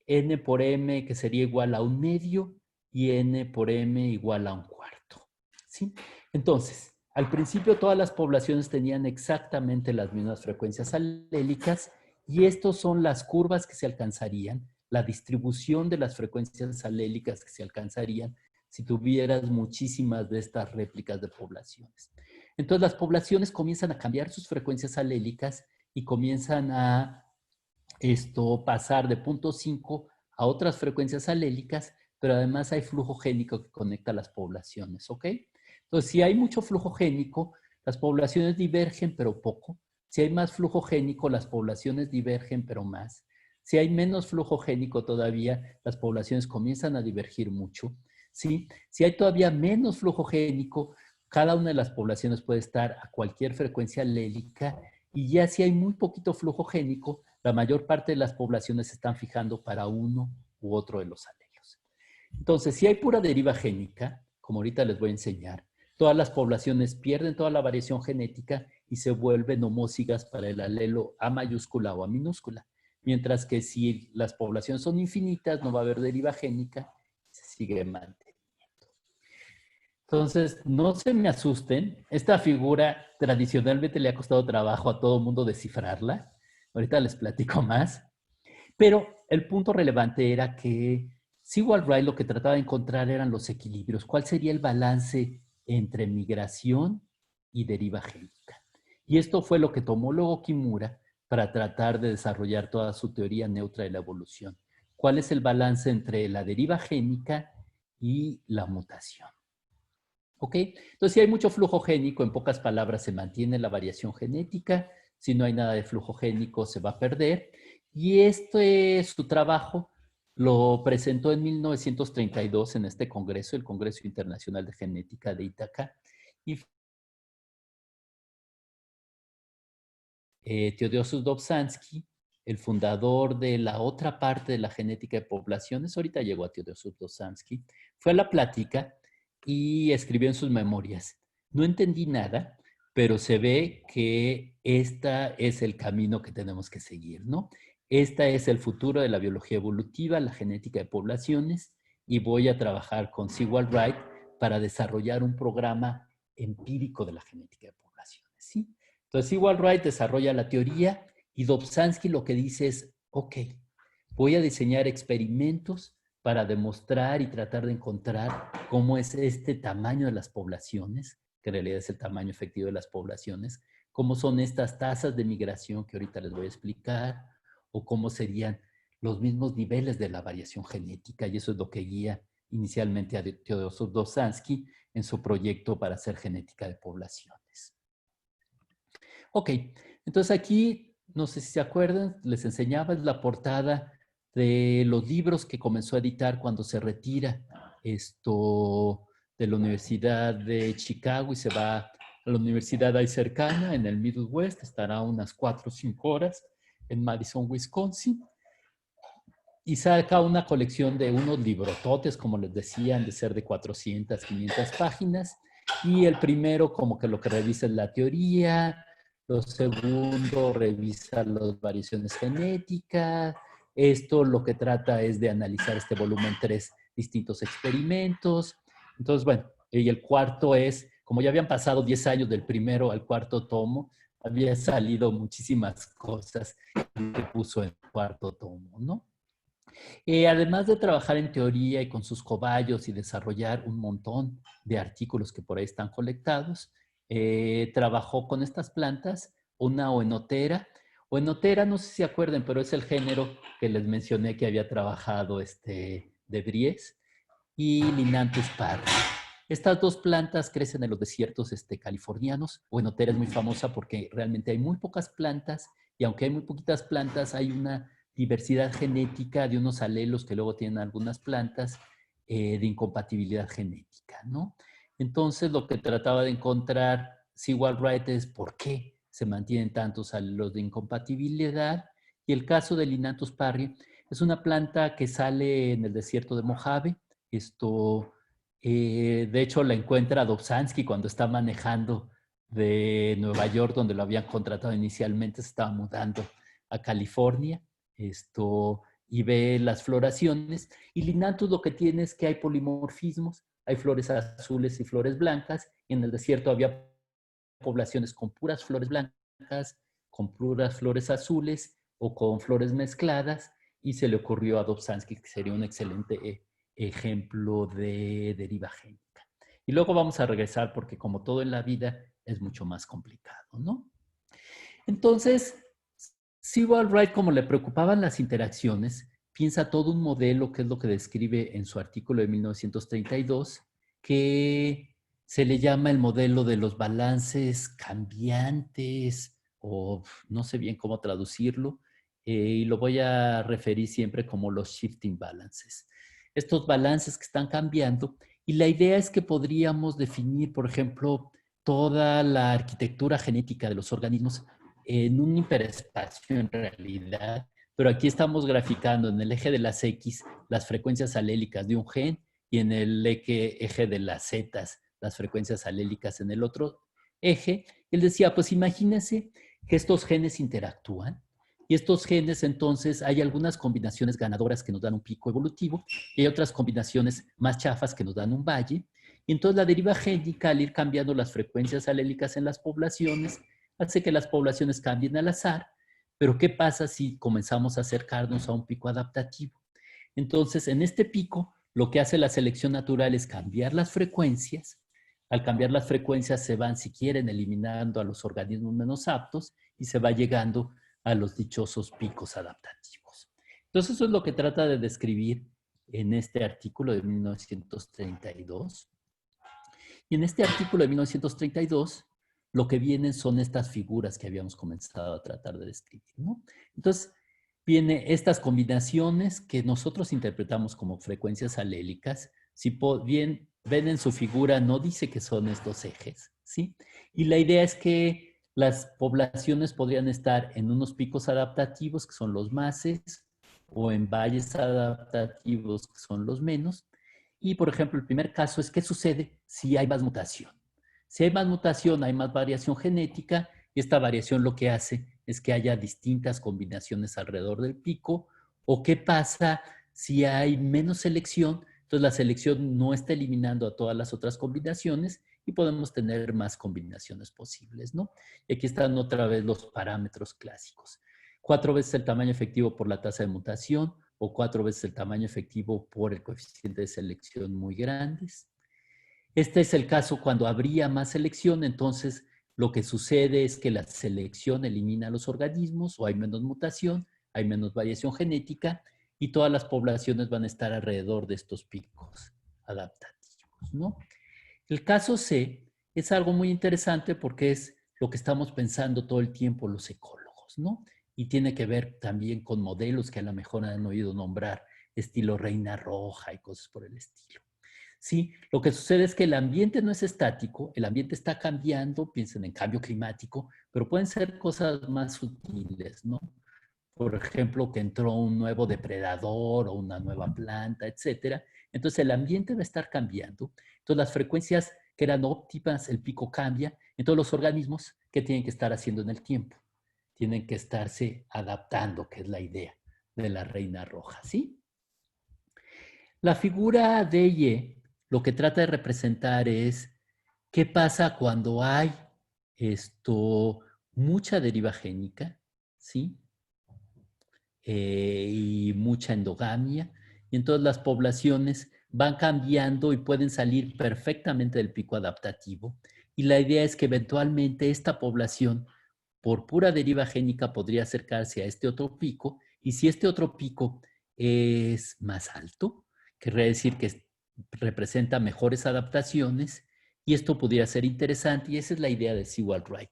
A: N por M que sería igual a 1/2 y N por M igual a 1/4, ¿sí? Entonces, al principio todas las poblaciones tenían exactamente las mismas frecuencias alélicas y estas son las curvas que se alcanzarían, la distribución de las frecuencias alélicas que se alcanzarían si tuvieras muchísimas de estas réplicas de poblaciones. Entonces las poblaciones comienzan a cambiar sus frecuencias alélicas y comienzan a pasar de 0.5 a otras frecuencias alélicas, pero además hay flujo génico que conecta las poblaciones, ¿ok? Entonces, si hay mucho flujo génico, las poblaciones divergen, pero poco. Si hay más flujo génico, las poblaciones divergen, pero más. Si hay menos flujo génico todavía, las poblaciones comienzan a divergir mucho, ¿sí? Si hay todavía menos flujo génico, cada una de las poblaciones puede estar a cualquier frecuencia alélica y ya si hay muy poquito flujo génico, la mayor parte de las poblaciones se están fijando para uno u otro de los alelos. Entonces, si hay pura deriva génica, como ahorita les voy a enseñar, todas las poblaciones pierden toda la variación genética y se vuelven homózigas para el alelo A mayúscula o A minúscula. Mientras que si las poblaciones son infinitas, no va a haber deriva génica, se sigue manteniendo. Entonces, no se me asusten. Esta figura tradicionalmente le ha costado trabajo a todo el mundo descifrarla. Ahorita les platico más. Pero el punto relevante era que Sewall Wright lo que trataba de encontrar eran los equilibrios. ¿Cuál sería el balance entre migración y deriva génica? Y esto fue lo que tomó luego Kimura para tratar de desarrollar toda su teoría neutra de la evolución. ¿Cuál es el balance entre la deriva génica y la mutación? ¿Ok? Entonces, si hay mucho flujo génico, en pocas palabras, se mantiene la variación genética. Si no hay nada de flujo génico, se va a perder. Y su trabajo lo presentó en 1932 en este congreso, el Congreso Internacional de Genética de Ítaca. Y Teodosius Dobzhansky, el fundador de la otra parte de la genética de poblaciones, ahorita llegó a Teodosius Dobzhansky, fue a la plática y escribió en sus memorias: no entendí nada, pero se ve que este es el camino que tenemos que seguir, ¿no? Este es el futuro de la biología evolutiva, la genética de poblaciones, y voy a trabajar con Sewall Wright para desarrollar un programa empírico de la genética de poblaciones, ¿sí? Entonces, Sewall Wright desarrolla la teoría y Dobzhansky lo que dice es, ok, voy a diseñar experimentos para demostrar y tratar de encontrar cómo es este tamaño de las poblaciones, que en realidad es el tamaño efectivo de las poblaciones, cómo son estas tasas de migración que ahorita les voy a explicar, o cómo serían los mismos niveles de la variación genética, y eso es lo que guía inicialmente a Teodosio Dobzhansky en su proyecto para hacer genética de poblaciones. Ok, entonces aquí, no sé si se acuerdan, les enseñaba la portada de los libros que comenzó a editar cuando se retira de la Universidad de Chicago y se va a la universidad ahí cercana, en el Middle West, estará a unas 4 o 5 horas en Madison, Wisconsin, y saca una colección de unos librototes, como les decían, de ser de 400, 500 páginas, y el primero como que lo que revisa es la teoría, lo segundo revisa las variaciones genéticas, esto lo que trata es de analizar este volumen 3 distintos experimentos, entonces bueno, y el cuarto es, como ya habían pasado 10 años del primero al cuarto tomo, había salido muchísimas cosas que puso en el cuarto tomo, ¿no? Además de trabajar en teoría y con sus cobayos y desarrollar un montón de artículos que por ahí están colectados, trabajó con estas plantas, una oenotera. Oenotera, no sé si se acuerdan, pero es el género que les mencioné que había trabajado de Bries, y Linanthus parry. Estas dos plantas crecen en los desiertos californianos. Oenotera es muy famosa porque realmente hay muy pocas plantas, y aunque hay muy poquitas plantas, hay una diversidad genética de unos alelos que luego tienen algunas plantas de incompatibilidad genética, ¿no? Entonces, lo que trataba de encontrar Sewall Wright es por qué se mantienen tantos alelos de incompatibilidad. Y el caso de Linanthus parry es una planta que sale en el desierto de Mojave. De hecho, la encuentra Dobzhansky cuando está manejando de Nueva York, donde lo habían contratado inicialmente, se estaba mudando a California, y ve las floraciones. Y Linanthus lo que tiene es que hay polimorfismos, hay flores azules y flores blancas, y en el desierto había poblaciones con puras flores blancas, con puras flores azules o con flores mezcladas, y se le ocurrió a Dobzhansky que sería un excelente ejemplo de deriva génica. Y luego vamos a regresar porque como todo en la vida es mucho más complicado, ¿no? Entonces, Sewall Wright, como le preocupaban las interacciones, piensa todo un modelo que es lo que describe en su artículo de 1932, que se le llama el modelo de los balances cambiantes, o no sé bien cómo traducirlo, y lo voy a referir siempre como los shifting balances. Estos balances que están cambiando, y la idea es que podríamos definir, por ejemplo, toda la arquitectura genética de los organismos en un hiperespacio en realidad, pero aquí estamos graficando en el eje de las X las frecuencias alélicas de un gen y en el eje de las Z las frecuencias alélicas en el otro eje. Él decía, pues imagínense que estos genes interactúan y estos genes entonces hay algunas combinaciones ganadoras que nos dan un pico evolutivo y hay otras combinaciones más chafas que nos dan un valle. Y entonces la deriva génica, al ir cambiando las frecuencias alélicas en las poblaciones, hace que las poblaciones cambien al azar, pero ¿qué pasa si comenzamos a acercarnos a un pico adaptativo? Entonces, en este pico, lo que hace la selección natural es cambiar las frecuencias. Al cambiar las frecuencias se van, si quieren, eliminando a los organismos menos aptos y se va llegando a los dichosos picos adaptativos. Entonces, eso es lo que trata de describir en este artículo de 1932. Y en este artículo de 1932, lo que vienen son estas figuras que habíamos comenzado a tratar de describir, ¿no? Entonces, viene estas combinaciones que nosotros interpretamos como frecuencias alélicas. Si bien ven en su figura, no dice que son estos ejes, ¿sí? Y la idea es que las poblaciones podrían estar en unos picos adaptativos, que son los máses, o en valles adaptativos, que son los menos. Y, por ejemplo, el primer caso es qué sucede si hay más mutación. Si hay más mutación, hay más variación genética, y esta variación lo que hace es que haya distintas combinaciones alrededor del pico, o qué pasa si hay menos selección, entonces la selección no está eliminando a todas las otras combinaciones y podemos tener más combinaciones posibles, ¿no? Y aquí están otra vez los parámetros clásicos. 4 veces el tamaño efectivo por la tasa de mutación o 4 veces el tamaño efectivo por el coeficiente de selección muy grandes. Este es el caso cuando habría más selección, entonces lo que sucede es que la selección elimina a los organismos o hay menos mutación, hay menos variación genética y todas las poblaciones van a estar alrededor de estos picos adaptativos, ¿no? El caso C es algo muy interesante porque es lo que estamos pensando todo el tiempo los ecólogos, ¿no? Y tiene que ver también con modelos que a lo mejor han oído nombrar, estilo reina roja y cosas por el estilo. Sí, lo que sucede es que el ambiente no es estático, el ambiente está cambiando, piensen en cambio climático, pero pueden ser cosas más sutiles, ¿no? Por ejemplo, que entró un nuevo depredador o una nueva planta, etcétera. Entonces el ambiente va a estar cambiando. Entonces las frecuencias que eran óptimas, el pico cambia. Entonces los organismos, ¿qué tienen que estar haciendo en el tiempo? Tienen que estarse adaptando, que es la idea de la reina roja, ¿sí? La figura de Y lo que trata de representar es qué pasa cuando hay mucha deriva génica, ¿sí? Y mucha endogamia. Y entonces las poblaciones van cambiando y pueden salir perfectamente del pico adaptativo. Y la idea es que eventualmente esta población, por pura deriva génica, podría acercarse a este otro pico. Y si este otro pico es más alto, querría decir que representa mejores adaptaciones, y esto podría ser interesante, y esa es la idea de Sewall-Wright,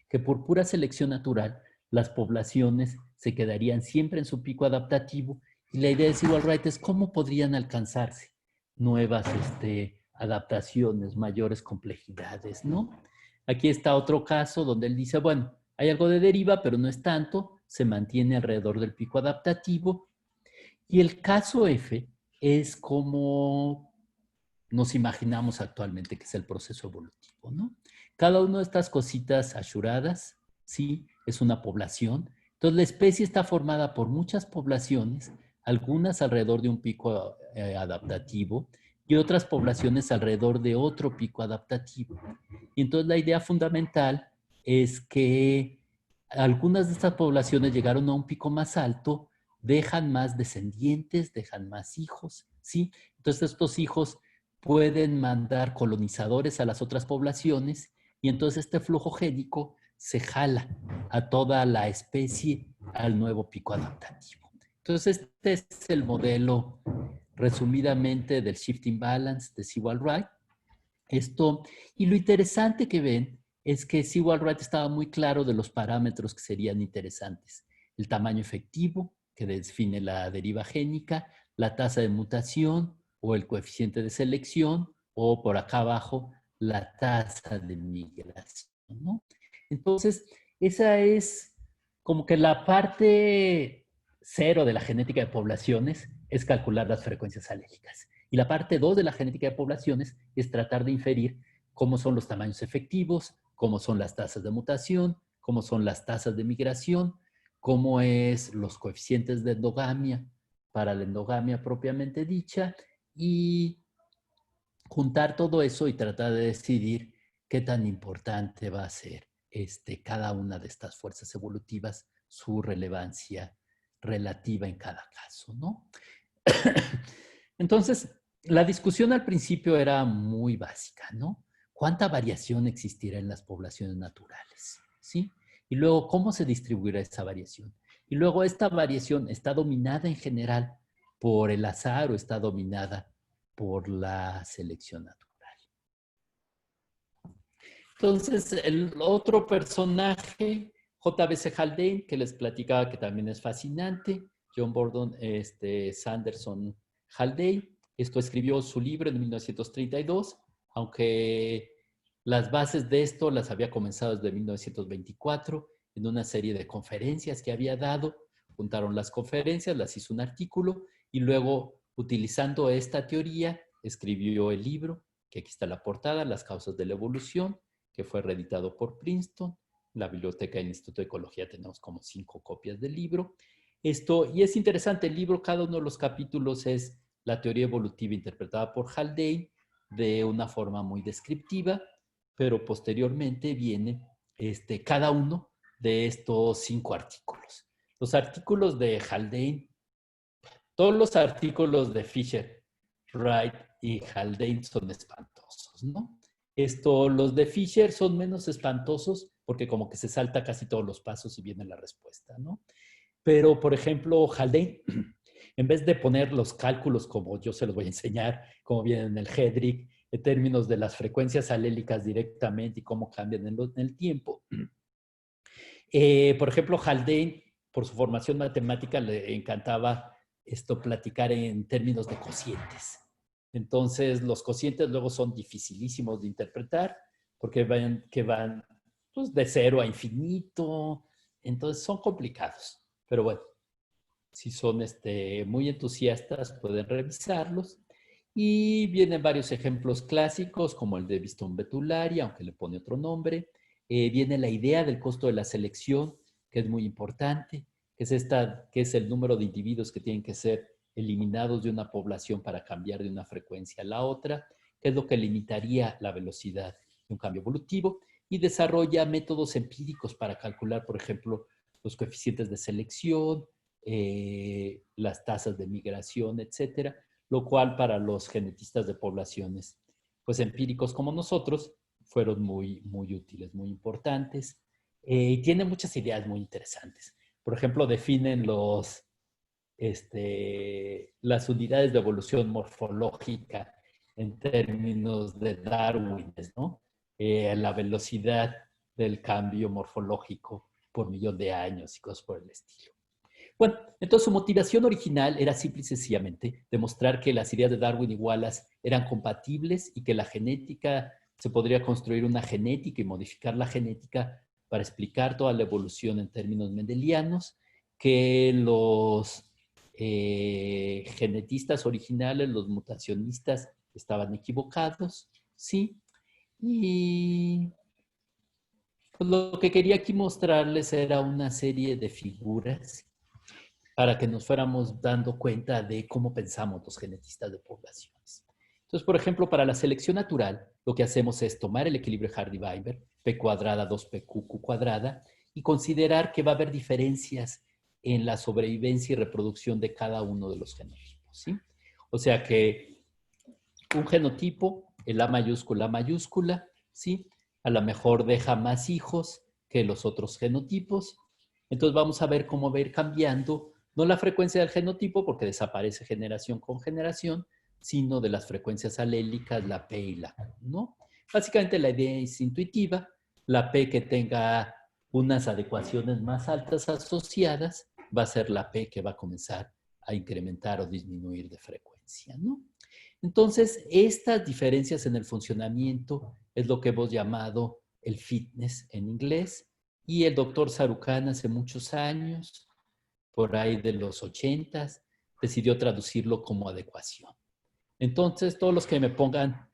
A: que por pura selección natural las poblaciones se quedarían siempre en su pico adaptativo, y la idea de Sewall-Wright es cómo podrían alcanzarse nuevas adaptaciones, mayores complejidades, ¿no? Aquí está otro caso donde él dice, bueno, hay algo de deriva, pero no es tanto, se mantiene alrededor del pico adaptativo. Y el caso F es como nos imaginamos actualmente que es el proceso evolutivo, ¿no? Cada una de estas cositas ashuradas, sí, es una población. Entonces la especie está formada por muchas poblaciones, algunas alrededor de un pico adaptativo y otras poblaciones alrededor de otro pico adaptativo. Y entonces la idea fundamental es que algunas de estas poblaciones llegaron a un pico más alto, dejan más descendientes, dejan más hijos, ¿sí? Entonces estos hijos pueden mandar colonizadores a las otras poblaciones y entonces este flujo génico se jala a toda la especie al nuevo pico adaptativo. Entonces este es el modelo resumidamente del shifting balance de Sewall-Wright. Y lo interesante que ven es que Sewall-Wright estaba muy claro de los parámetros que serían interesantes. El tamaño efectivo, que define la deriva génica, la tasa de mutación o el coeficiente de selección, o por acá abajo, la tasa de migración, ¿no? Entonces, esa es como que la parte cero de la genética de poblaciones, es calcular las frecuencias alérgicas. Y la parte 2 de la genética de poblaciones es tratar de inferir cómo son los tamaños efectivos, cómo son las tasas de mutación, cómo son las tasas de migración, cómo es los coeficientes de endogamia para la endogamia propiamente dicha, y juntar todo eso y tratar de decidir qué tan importante va a ser cada una de estas fuerzas evolutivas, su relevancia relativa en cada caso, ¿no? Entonces, la discusión al principio era muy básica, ¿no? ¿Cuánta variación existirá en las poblaciones naturales? ¿Sí? Y luego, ¿cómo se distribuirá esa variación? Y luego, ¿esta variación está dominada en general por el azar o está dominada por la selección natural? Entonces, el otro personaje, J.B.C. Haldane, que les platicaba que también es fascinante, John Borden Sanderson Haldane, esto escribió su libro en 1932, aunque las bases de esto las había comenzado desde 1924, en una serie de conferencias que había dado, juntaron las conferencias, las hizo un artículo, y luego, utilizando esta teoría, escribió el libro, que aquí está la portada, Las causas de la evolución, que fue reeditado por Princeton En la biblioteca del Instituto de Ecología tenemos como 5 copias del libro. Y es interesante, el libro, cada uno de los capítulos es la teoría evolutiva interpretada por Haldane de una forma muy descriptiva, pero posteriormente viene cada uno de estos 5 artículos. Los artículos de Haldane, todos los artículos de Fisher, Wright y Haldane son espantosos, ¿no? Los de Fisher son menos espantosos porque como que se salta casi todos los pasos y viene la respuesta, ¿no? Pero, por ejemplo, Haldane, en vez de poner los cálculos como yo se los voy a enseñar, como vienen en el Hedrick, en términos de las frecuencias alélicas directamente y cómo cambian en el tiempo. Por ejemplo, Haldane, por su formación matemática, le encantaba platicar en términos de cocientes. Entonces, los cocientes luego son dificilísimos de interpretar porque van pues, de 0 a infinito. Entonces, son complicados. Pero bueno, si son muy entusiastas, pueden revisarlos. Y vienen varios ejemplos clásicos, como el de Whiston-Betularia, aunque le pone otro nombre. Viene la idea del costo de la selección, que es muy importante, que es el número de individuos que tienen que ser eliminados de una población para cambiar de una frecuencia a la otra, que es lo que limitaría la velocidad de un cambio evolutivo, y desarrolla métodos empíricos para calcular, por ejemplo, los coeficientes de selección, las tasas de migración, etcétera, lo cual para los genetistas de poblaciones, pues empíricos como nosotros, fueron muy, muy útiles, muy importantes. Y tiene muchas ideas muy interesantes. Por ejemplo, definen las unidades de evolución morfológica en términos de Darwin, ¿no? La velocidad del cambio morfológico por millón de años y cosas por el estilo. Bueno, entonces su motivación original era simple y sencillamente demostrar que las ideas de Darwin y Wallace eran compatibles y que la genética, se podría construir una genética y modificar la genética para explicar toda la evolución en términos mendelianos, que los genetistas originales, los mutacionistas, estaban equivocados, ¿sí? Y pues, lo que quería aquí mostrarles era una serie de figuras para que nos fuéramos dando cuenta de cómo pensamos los genetistas de poblaciones. Entonces, por ejemplo, para la selección natural, lo que hacemos es tomar el equilibrio Hardy-Weinberg, P cuadrada 2PQ, Q cuadrada, y considerar que va a haber diferencias en la sobrevivencia y reproducción de cada uno de los genotipos, ¿sí? O sea que un genotipo, el A mayúscula, ¿sí? A lo mejor deja más hijos que los otros genotipos. Entonces vamos a ver cómo va a ir cambiando, no la frecuencia del genotipo, porque desaparece generación con generación, sino de las frecuencias alélicas, la P y la Q, ¿no? Básicamente la idea es intuitiva, la P que tenga unas adecuaciones más altas asociadas va a ser la P que va a comenzar a incrementar o disminuir de frecuencia, ¿no? Entonces, estas diferencias en el funcionamiento es lo que hemos llamado el fitness en inglés, y el doctor Sarucán hace muchos años, por ahí de los 80s, decidió traducirlo como adecuación. Entonces, todos los que me pongan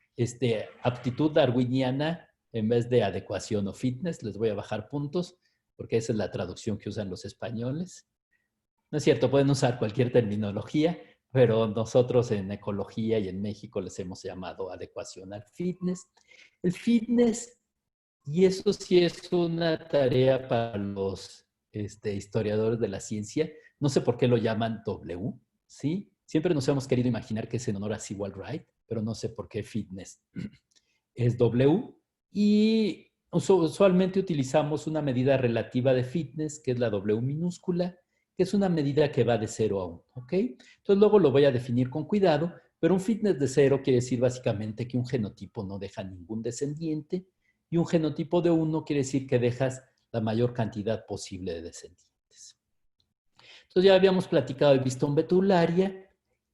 A: aptitud darwiniana en vez de adecuación o fitness, les voy a bajar puntos, porque esa es la traducción que usan los españoles. No es cierto, pueden usar cualquier terminología, pero nosotros en ecología y en México les hemos llamado adecuación al fitness. El fitness, y eso sí es una tarea para los historiadores de la ciencia, no sé por qué lo llaman W, ¿sí? Siempre nos hemos querido imaginar que es en honor a Sewall Wright, pero no sé por qué fitness es W. Y usualmente utilizamos una medida relativa de fitness, que es la W minúscula, que es una medida que va de 0 a 1, ¿ok? Entonces luego lo voy a definir con cuidado, pero un fitness de 0 quiere decir básicamente que un genotipo no deja ningún descendiente, y un genotipo de 1 quiere decir que dejas la mayor cantidad posible de descendientes. Entonces ya habíamos platicado de Whiston-Betularia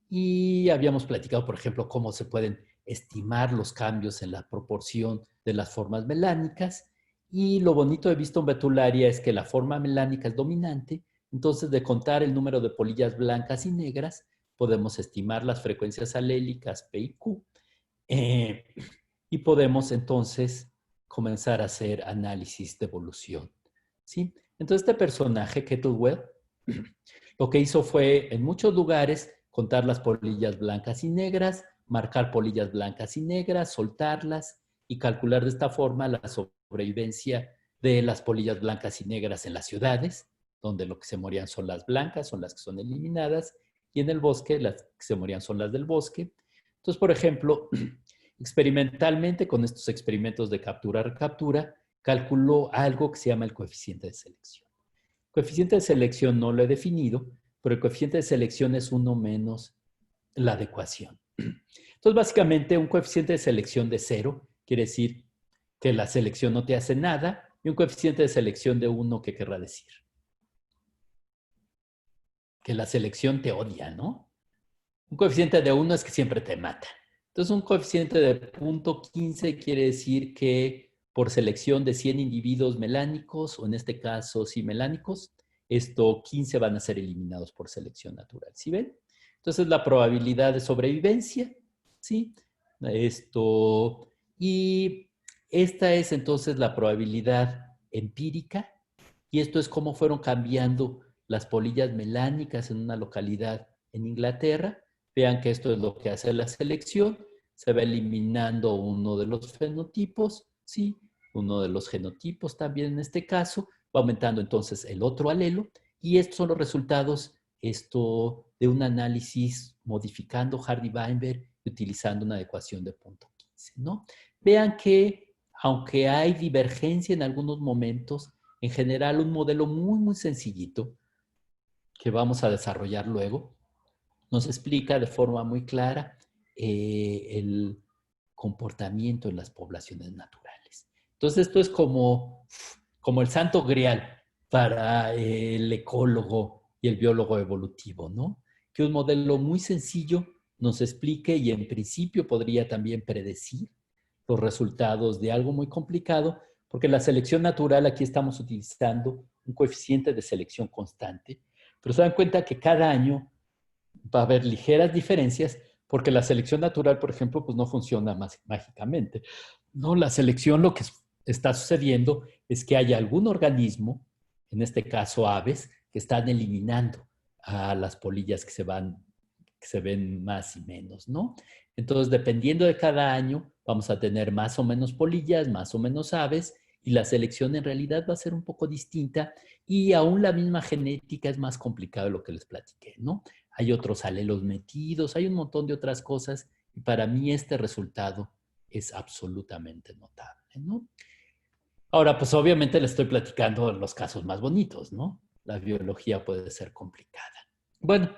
A: y habíamos platicado, por ejemplo, cómo se pueden estimar los cambios en la proporción de las formas melánicas. Y lo bonito de Whiston-Betularia es que la forma melánica es dominante, entonces de contar el número de polillas blancas y negras, podemos estimar las frecuencias alélicas P y Q, y podemos entonces comenzar a hacer análisis de evolución, ¿sí? Entonces este personaje, Kettlewell, lo que hizo fue en muchos lugares contar las polillas blancas y negras, marcar polillas blancas y negras, soltarlas y calcular de esta forma la sobrevivencia de las polillas blancas y negras en las ciudades, donde lo que se morían son las blancas, son las que son eliminadas, y en el bosque las que se morían son las del bosque. Entonces, por ejemplo, experimentalmente, con estos experimentos de captura-recaptura, calculó algo que se llama el coeficiente de selección. El coeficiente de selección no lo he definido, pero el coeficiente de selección es 1 menos la adecuación. Entonces, básicamente, un coeficiente de selección de 0 quiere decir que la selección no te hace nada, y un coeficiente de selección de 1, ¿qué querrá decir? Que la selección te odia, ¿no? Un coeficiente de 1 es que siempre te mata. Entonces, un coeficiente de 0.15 quiere decir que por selección de 100 individuos melánicos, o en este caso, sí melánicos, 15 van a ser eliminados por selección natural. ¿Sí ven? Entonces, la probabilidad de sobrevivencia, ¿sí? Y esta es entonces la probabilidad empírica, y esto es cómo fueron cambiando las polillas melánicas en una localidad en Inglaterra. Vean que esto es lo que hace la selección. Se va eliminando uno de los fenotipos, ¿sí? Uno de los genotipos también en este caso. Va aumentando entonces el otro alelo. Y estos son los resultados de un análisis modificando Hardy-Weinberg y utilizando una adecuación de 0.15, ¿no? Vean que, aunque hay divergencia en algunos momentos, en general un modelo muy, muy sencillito que vamos a desarrollar luego, nos explica de forma muy clara el comportamiento en las poblaciones naturales. Entonces, esto es como el santo grial para el ecólogo y el biólogo evolutivo, ¿no? Que un modelo muy sencillo nos explique y en principio podría también predecir los resultados de algo muy complicado, porque la selección natural, aquí estamos utilizando un coeficiente de selección constante, pero se dan cuenta que cada año va a haber ligeras diferencias porque la selección natural, por ejemplo, pues no funciona mágicamente. No, la selección lo que está sucediendo es que hay algún organismo, en este caso aves, que están eliminando a las polillas que se ven más y menos, ¿no? Entonces, dependiendo de cada año, vamos a tener más o menos polillas, más o menos aves, y la selección en realidad va a ser un poco distinta, y aún la misma genética es más complicado de lo que les platiqué, ¿no? Hay otros alelos metidos, hay un montón de otras cosas, y para mí este resultado es absolutamente notable, ¿no? Ahora, pues obviamente le estoy platicando los casos más bonitos, ¿no? La biología puede ser complicada. Bueno,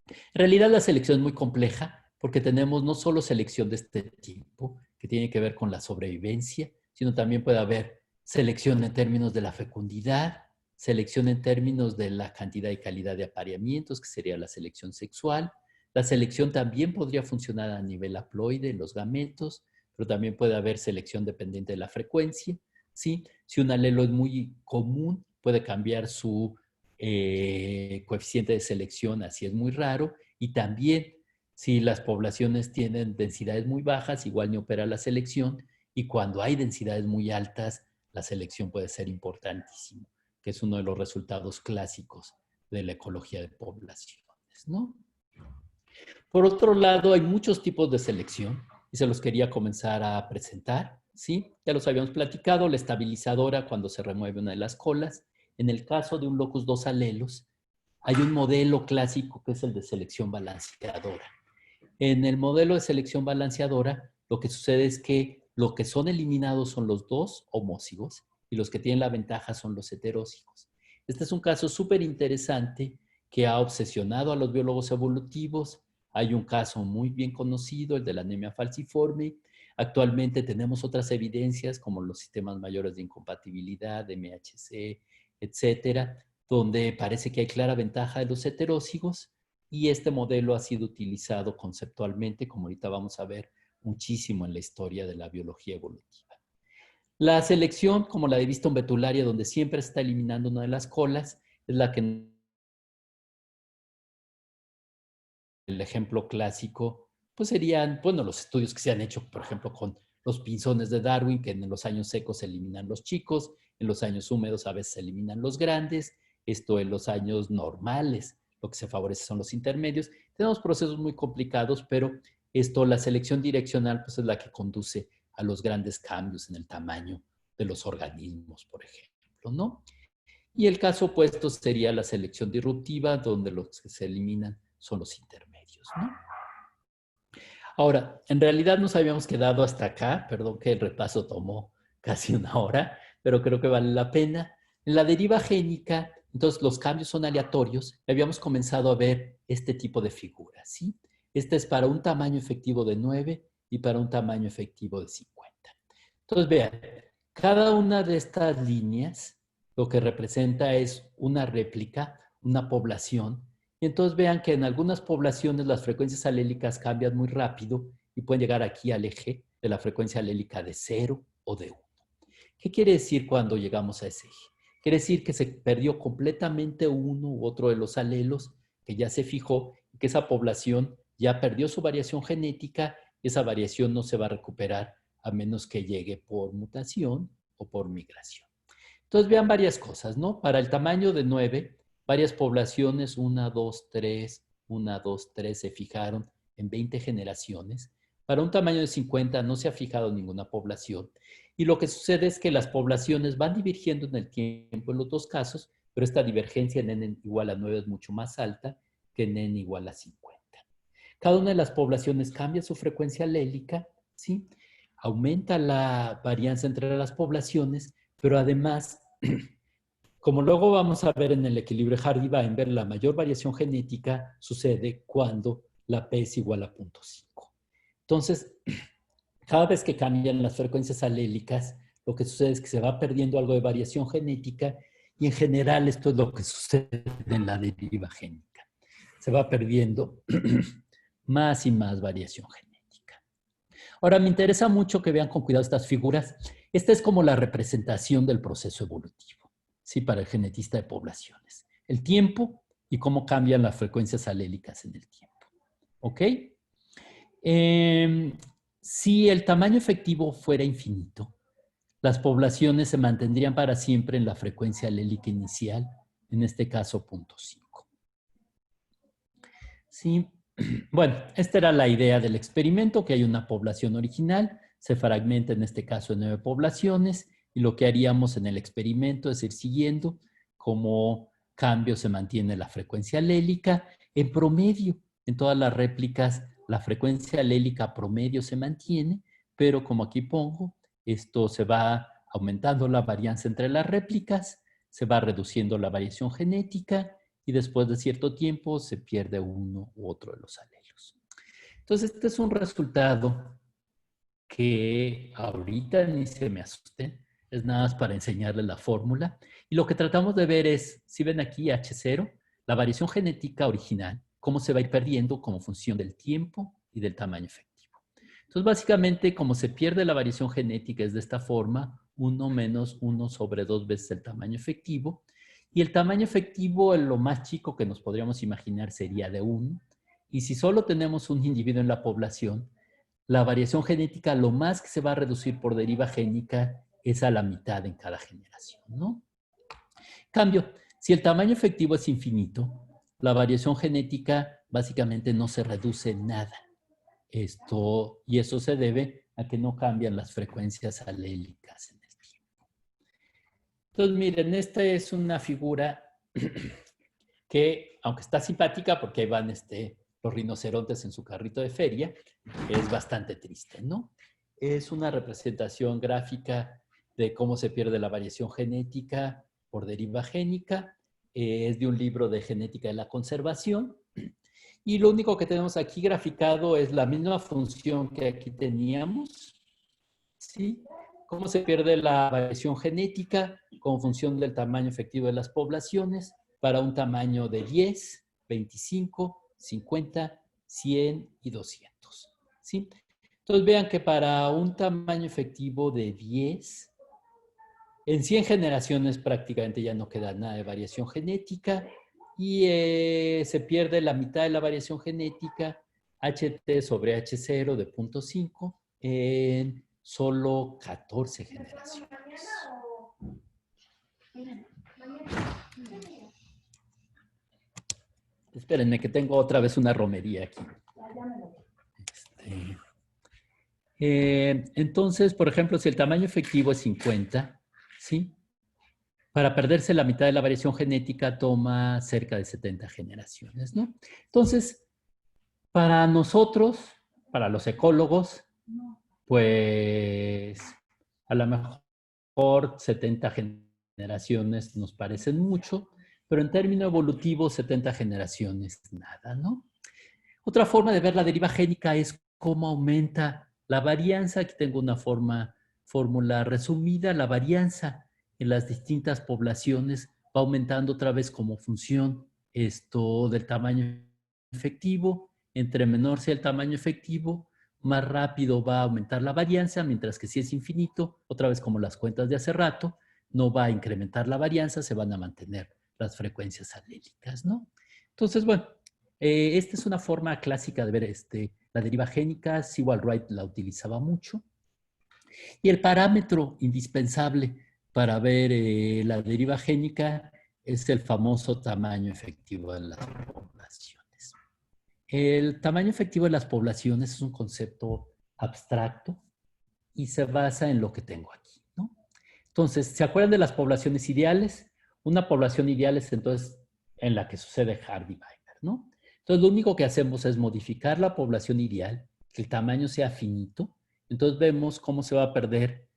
A: en realidad la selección es muy compleja porque tenemos no solo selección de este tipo, que tiene que ver con la sobrevivencia, sino también puede haber selección en términos de la fecundidad, selección en términos de la cantidad y calidad de apareamientos, que sería la selección sexual. La selección también podría funcionar a nivel haploide, los gametos, pero también puede haber selección dependiente de la frecuencia, ¿sí? Si un alelo es muy común, puede cambiar su coeficiente de selección, así es muy raro, y también si las poblaciones tienen densidades muy bajas, igual ni opera la selección, y cuando hay densidades muy altas, la selección puede ser importantísima, que es uno de los resultados clásicos de la ecología de poblaciones, ¿no? Por otro lado, hay muchos tipos de selección y se los quería comenzar a presentar, ¿sí? Ya los habíamos platicado, la estabilizadora cuando se remueve una de las colas. En el caso de un locus dos alelos, hay un modelo clásico que es el de selección balanceadora. En el modelo de selección balanceadora, lo que sucede es que lo que son eliminados son los dos homózigos y los que tienen la ventaja son los heterózigos. Este es un caso súper interesante que ha obsesionado a los biólogos evolutivos. Hay un caso muy bien conocido, el de la anemia falciforme. Actualmente tenemos otras evidencias como los sistemas mayores de incompatibilidad, MHC, etcétera, donde parece que hay clara ventaja de los heterózigos, y este modelo ha sido utilizado conceptualmente, como ahorita vamos a ver, muchísimo en la historia de la biología evolutiva. La selección, como la de Viston betularia, donde siempre se está eliminando una de las colas, es la que el ejemplo clásico, pues serían, bueno, los estudios que se han hecho, por ejemplo, con los pinzones de Darwin, que en los años secos se eliminan los chicos, en los años húmedos a veces se eliminan los grandes, esto en los años normales, lo que se favorece son los intermedios. Tenemos procesos muy complicados, pero la selección direccional, pues es la que conduce a los grandes cambios en el tamaño de los organismos, por ejemplo, ¿no? Y el caso opuesto sería la selección disruptiva, donde los que se eliminan son los intermedios, ¿no? Ahora, en realidad nos habíamos quedado hasta acá, perdón que el repaso tomó casi una hora, pero creo que vale la pena. En la deriva génica, entonces los cambios son aleatorios, habíamos comenzado a ver este tipo de figuras, ¿sí? Esta es para un tamaño efectivo de 9 y para un tamaño efectivo de 50. Entonces, vean, cada una de estas líneas lo que representa es una réplica, una población. Y entonces vean que en algunas poblaciones las frecuencias alélicas cambian muy rápido y pueden llegar aquí al eje de la frecuencia alélica de 0 o de 1. ¿Qué quiere decir cuando llegamos a ese eje? Quiere decir que se perdió completamente uno u otro de los alelos, que ya se fijó, y que esa población ya perdió su variación genética, y esa variación no se va a recuperar a menos que llegue por mutación o por migración. Entonces vean varias cosas, ¿no? Para el tamaño de 9, varias poblaciones, 1, 2, 3, 1, 2, 3, se fijaron en 20 generaciones. Para un tamaño de 50 no se ha fijado ninguna población. Y lo que sucede es que las poblaciones van divergiendo en el tiempo en los dos casos, pero esta divergencia en n igual a 9 es mucho más alta que en n igual a 50. Cada una de las poblaciones cambia su frecuencia alélica, ¿sí? Aumenta la varianza entre las poblaciones, pero además, como luego vamos a ver en el equilibrio Hardy-Weinberg, la mayor variación genética sucede cuando la P es igual a 0.5. Entonces, cada vez que cambian las frecuencias alélicas, lo que sucede es que se va perdiendo algo de variación genética y en general esto es lo que sucede en la deriva génica. Se va perdiendo más y más variación genética. Ahora, me interesa mucho que vean con cuidado estas figuras. Esta es como la representación del proceso evolutivo, ¿sí? Para el genetista de poblaciones. El tiempo y cómo cambian las frecuencias alélicas en el tiempo. ¿Ok? Si el tamaño efectivo fuera infinito, las poblaciones se mantendrían para siempre en la frecuencia alélica inicial, en este caso 0.5. ¿Sí? Bueno, esta era la idea del experimento, que hay una población original, se fragmenta en este caso en 9 poblaciones, y lo que haríamos en el experimento es ir siguiendo cómo cambio se mantiene la frecuencia alélica. En promedio, en todas las réplicas, la frecuencia alélica promedio se mantiene, pero como aquí pongo, esto se va aumentando la varianza entre las réplicas, se va reduciendo la variación genética, y después de cierto tiempo se pierde uno u otro de los alelos. Entonces, este es un resultado que ahorita ni se me asusten, es nada más para enseñarles la fórmula. Y lo que tratamos de ver es, si ven aquí H0, la variación genética original, cómo se va a ir perdiendo como función del tiempo y del tamaño efectivo. Entonces, básicamente, como se pierde la variación genética es de esta forma, 1 menos 1 sobre 2 veces el tamaño efectivo. Y el tamaño efectivo, lo más chico que nos podríamos imaginar sería de 1. Y si solo tenemos un individuo en la población, la variación genética lo más que se va a reducir por deriva génica es a la mitad en cada generación, ¿no? En cambio, si el tamaño efectivo es infinito, la variación genética básicamente no se reduce en nada. Y eso se debe a que no cambian las frecuencias alélicas en el tiempo. Entonces, miren, esta es una figura que, aunque está simpática porque ahí van los rinocerontes en su carrito de feria, es bastante triste, ¿no? Es una representación gráfica de cómo se pierde la variación genética por deriva génica. Es de un libro de genética de la conservación. Y lo único que tenemos aquí graficado es la misma función que aquí teníamos, ¿sí? Cómo se pierde la variación genética como función del tamaño efectivo de las poblaciones para un tamaño de 10, 25, 50, 100 y 200. ¿Sí? Entonces vean que para un tamaño efectivo de 10, en 100 generaciones prácticamente ya no queda nada de variación genética y se pierde la mitad de la variación genética, HT sobre H0 de 0.5, en solo 14 generaciones. Espérenme que tengo otra vez una romería aquí. Entonces, por ejemplo, si el tamaño efectivo es 50, ¿sí? Para perderse la mitad de la variación genética toma cerca de 70 generaciones, ¿no? Entonces, para nosotros, para los ecólogos, pues a lo mejor 70 generaciones nos parecen mucho, pero en términos evolutivos 70 generaciones nada, ¿no? Otra forma de ver la deriva génica es cómo aumenta la varianza. Aquí tengo una fórmula resumida. La varianza en las distintas poblaciones va aumentando otra vez como función esto del tamaño efectivo. Entre menor sea el tamaño efectivo, más rápido va a aumentar la varianza, mientras que si es infinito, otra vez como las cuentas de hace rato, no va a incrementar la varianza, se van a mantener las frecuencias alélicas, ¿no? Entonces, bueno, esta es una forma clásica de ver la deriva génica. Sewall Wright la utilizaba mucho. Y el parámetro indispensable para ver la deriva génica es el famoso tamaño efectivo de las poblaciones. El tamaño efectivo de las poblaciones es un concepto abstracto y se basa en lo que tengo aquí, ¿no? Entonces, ¿se acuerdan de las poblaciones ideales? Una población ideal es entonces en la que sucede Hardy-Weinberg, ¿no? Entonces, lo único que hacemos es modificar la población ideal, que el tamaño sea finito. Entonces, vemos cómo se va a perder,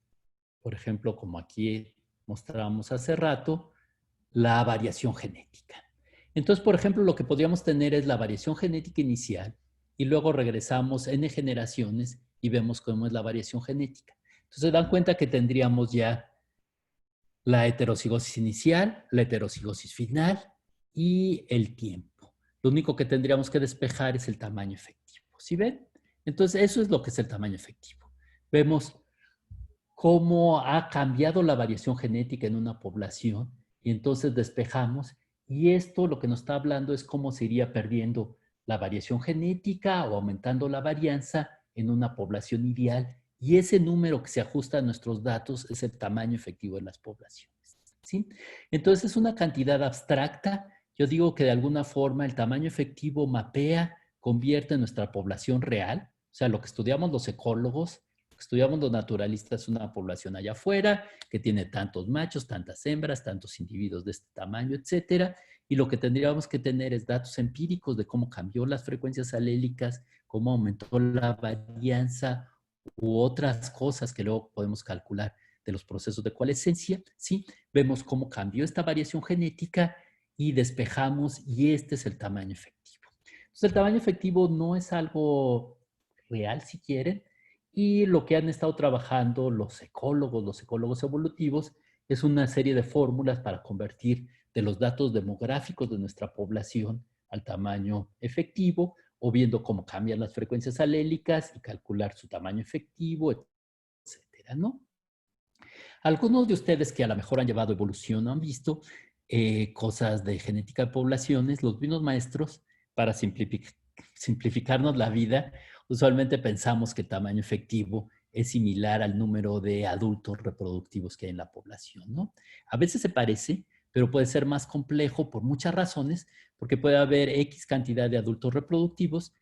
A: por ejemplo, como aquí mostrábamos hace rato, la variación genética. Entonces, por ejemplo, lo que podríamos tener es la variación genética inicial y luego regresamos n generaciones y vemos cómo es la variación genética. Entonces, se dan cuenta que tendríamos ya la heterocigosis inicial, la heterocigosis final y el tiempo. Lo único que tendríamos que despejar es el tamaño efectivo. ¿Sí ven? Entonces, eso es lo que es el tamaño efectivo. Vemos cómo ha cambiado la variación genética en una población y entonces despejamos. Y esto lo que nos está hablando es cómo se iría perdiendo la variación genética o aumentando la varianza en una población ideal. Y ese número que se ajusta a nuestros datos es el tamaño efectivo de las poblaciones, ¿sí? Entonces es una cantidad abstracta. Yo digo que de alguna forma el tamaño efectivo mapea, convierte nuestra población real, o sea, lo que estudiamos los ecólogos, lo que estudiamos los naturalistas, es una población allá afuera que tiene tantos machos, tantas hembras, tantos individuos de este tamaño, etcétera. Y lo que tendríamos que tener es datos empíricos de cómo cambió las frecuencias alélicas, cómo aumentó la varianza u otras cosas que luego podemos calcular de los procesos de coalescencia, ¿sí? Vemos cómo cambió esta variación genética y despejamos, y este es el tamaño efectivo. Entonces, el tamaño efectivo no es algo real, si quieren, y lo que han estado trabajando los ecólogos evolutivos, es una serie de fórmulas para convertir de los datos demográficos de nuestra población al tamaño efectivo, o viendo cómo cambian las frecuencias alélicas y calcular su tamaño efectivo, etcétera, ¿no? Algunos de ustedes que a lo mejor han llevado evolución han visto cosas de genética de poblaciones. Los mismos maestros, para simplificarnos la vida, usualmente pensamos que el tamaño efectivo es similar al número de adultos reproductivos que hay en la población, ¿no? A veces se parece, pero puede ser más complejo por muchas razones, porque puede haber X cantidad de adultos reproductivos,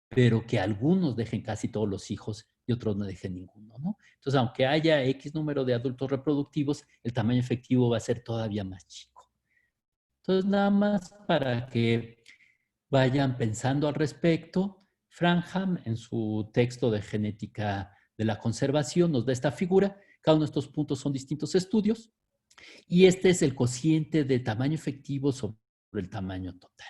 A: pero que algunos dejen casi todos los hijos y otros no dejen ninguno, ¿no? Entonces, aunque haya X número de adultos reproductivos, el tamaño efectivo va a ser todavía más chico. Entonces, nada más para que vayan pensando al respecto, Franham, en su texto de genética de la conservación, nos da esta figura. Cada uno de estos puntos son distintos estudios, y este es el cociente de tamaño efectivo sobre el tamaño total.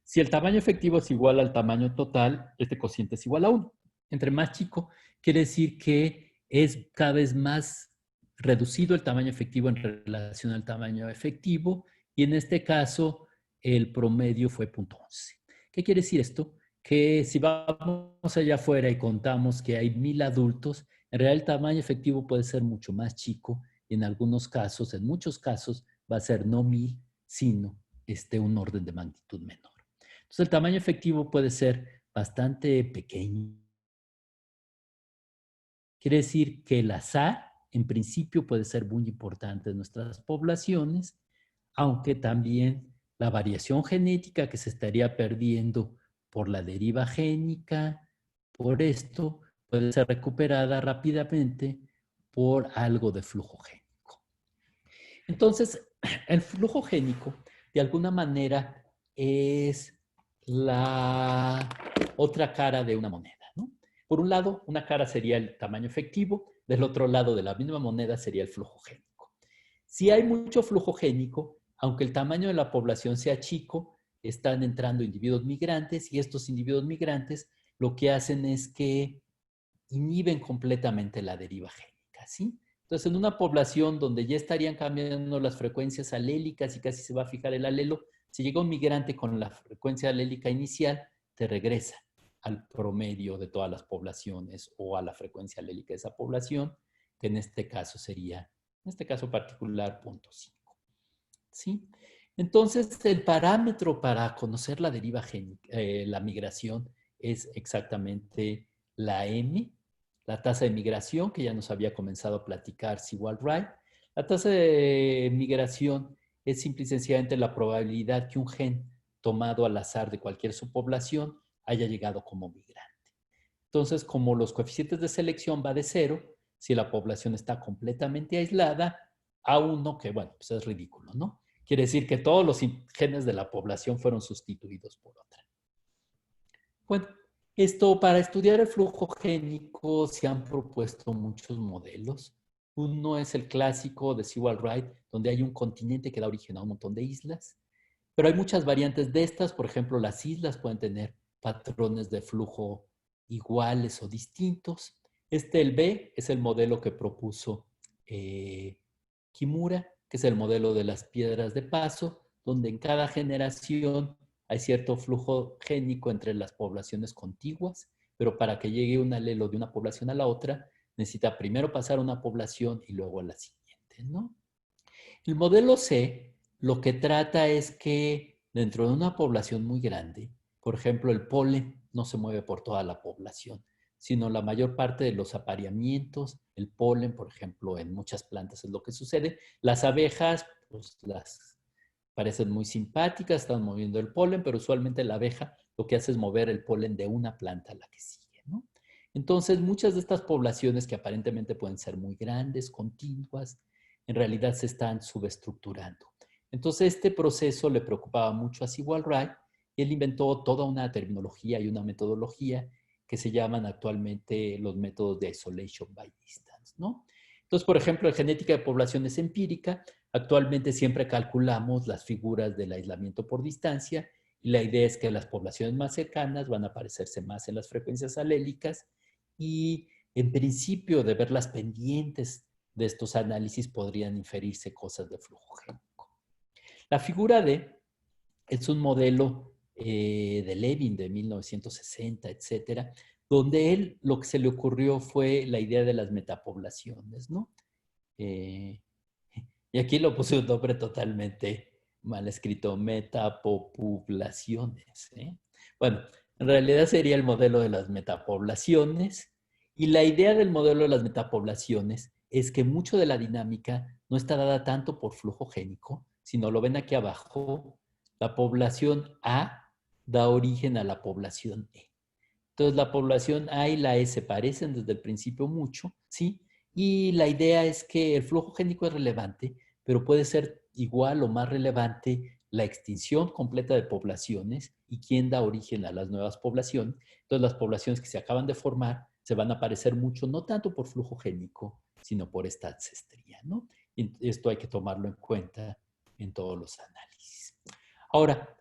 A: Si el tamaño efectivo es igual al tamaño total, este cociente es igual a 1. Entre más chico, quiere decir que es cada vez más reducido el tamaño efectivo en relación al tamaño efectivo, y en este caso el promedio fue 0.11. ¿Qué quiere decir esto? Que si vamos allá afuera y contamos que hay 1000 adultos, en realidad el tamaño efectivo puede ser mucho más chico, y en algunos casos, en muchos casos, va a ser no 1000, sino un orden de magnitud menor. Entonces, el tamaño efectivo puede ser bastante pequeño, Quiere decir que el azar, en principio, puede ser muy importante en nuestras poblaciones, aunque también la variación genética que se estaría perdiendo por la deriva génica, por esto, puede ser recuperada rápidamente por algo de flujo génico. Entonces, el flujo génico, de alguna manera, es la otra cara de una moneda, ¿no? Por un lado, una cara sería el tamaño efectivo, del otro lado de la misma moneda sería el flujo génico. Si hay mucho flujo génico, aunque el tamaño de la población sea chico, están entrando individuos migrantes y estos individuos migrantes lo que hacen es que inhiben completamente la deriva génica, ¿sí? Entonces, en una población donde ya estarían cambiando las frecuencias alélicas y casi se va a fijar el alelo, si llega un migrante con la frecuencia alélica inicial, te regresa al promedio de todas las poblaciones o a la frecuencia alélica de esa población, que en este caso sería, en este caso particular, 0.5. ¿Sí? Entonces, el parámetro para conocer la deriva génica, la migración, es exactamente la M, la tasa de migración, que ya nos había comenzado a platicar Sewall Wright. La tasa de migración es simple y sencillamente la probabilidad que un gen tomado al azar de cualquier subpoblación haya llegado como migrante. Entonces, como los coeficientes de selección va de 0, si la población está completamente aislada, a 1, que bueno, pues es ridículo, ¿no? Quiere decir que todos los genes de la población fueron sustituidos por otra. Bueno, esto para estudiar el flujo génico se han propuesto muchos modelos. Uno es el clásico de Sewall Wright, donde hay un continente que da origen a un montón de islas, pero hay muchas variantes de estas. Por ejemplo, las islas pueden tener patrones de flujo iguales o distintos. El B, es el modelo que propuso Kimura, que es el modelo de las piedras de paso, donde en cada generación hay cierto flujo génico entre las poblaciones contiguas, pero para que llegue un alelo de una población a la otra, necesita primero pasar a una población y luego a la siguiente, ¿no? El modelo C lo que trata es que dentro de una población muy grande, por ejemplo, el polen no se mueve por toda la población, sino la mayor parte de los apareamientos, el polen, por ejemplo, en muchas plantas es lo que sucede. Las abejas, pues las parecen muy simpáticas, están moviendo el polen, pero usualmente la abeja lo que hace es mover el polen de una planta a la que sigue, ¿no? Entonces, muchas de estas poblaciones que aparentemente pueden ser muy grandes, continuas, en realidad se están subestructurando. Entonces, este proceso le preocupaba mucho a Sewall Wright y él inventó toda una terminología y una metodología que se llaman actualmente los métodos de isolation by distance, ¿no? Entonces, por ejemplo, en genética de poblaciones empírica, actualmente siempre calculamos las figuras del aislamiento por distancia y la idea es que las poblaciones más cercanas van a parecerse más en las frecuencias alélicas y en principio de ver las pendientes de estos análisis podrían inferirse cosas de flujo génico. La figura D es un modelo de Levin de 1960, etcétera, donde él lo que se le ocurrió fue la idea de las metapoblaciones, ¿no? Y aquí lo puse un nombre totalmente mal escrito, metapopulaciones, ¿eh? Bueno, en realidad sería el modelo de las metapoblaciones, y la idea del modelo de las metapoblaciones es que mucho de la dinámica no está dada tanto por flujo génico, sino lo ven aquí abajo, la población A da origen a la población E. Entonces la población A y la E se parecen desde el principio mucho, ¿sí? Y la idea es que el flujo génico es relevante, pero puede ser igual o más relevante la extinción completa de poblaciones y quién da origen a las nuevas poblaciones. Entonces las poblaciones que se acaban de formar se van a parecer mucho, no tanto por flujo génico, sino por esta ancestría, ¿no? Y esto hay que tomarlo en cuenta en todos los análisis. Ahora,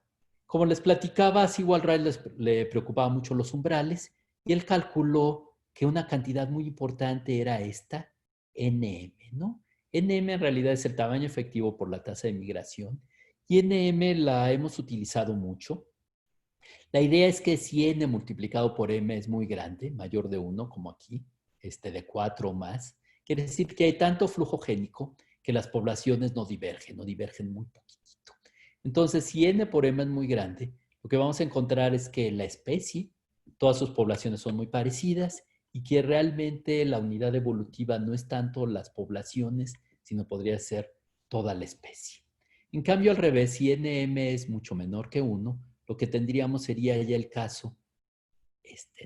A: como les platicaba, a Sewall Wright le preocupaba mucho los umbrales y él calculó que una cantidad muy importante era esta, NM, ¿no? NM en realidad es el tamaño efectivo por la tasa de migración y NM la hemos utilizado mucho. La idea es que si N multiplicado por M es muy grande, mayor de 1, como aquí, de 4 o más, quiere decir que hay tanto flujo génico que las poblaciones no divergen muy poquitito. Entonces, si N por M es muy grande, lo que vamos a encontrar es que la especie, todas sus poblaciones son muy parecidas y que realmente la unidad evolutiva no es tanto las poblaciones, sino podría ser toda la especie. En cambio, al revés, si NM es mucho menor que 1, lo que tendríamos sería ya el caso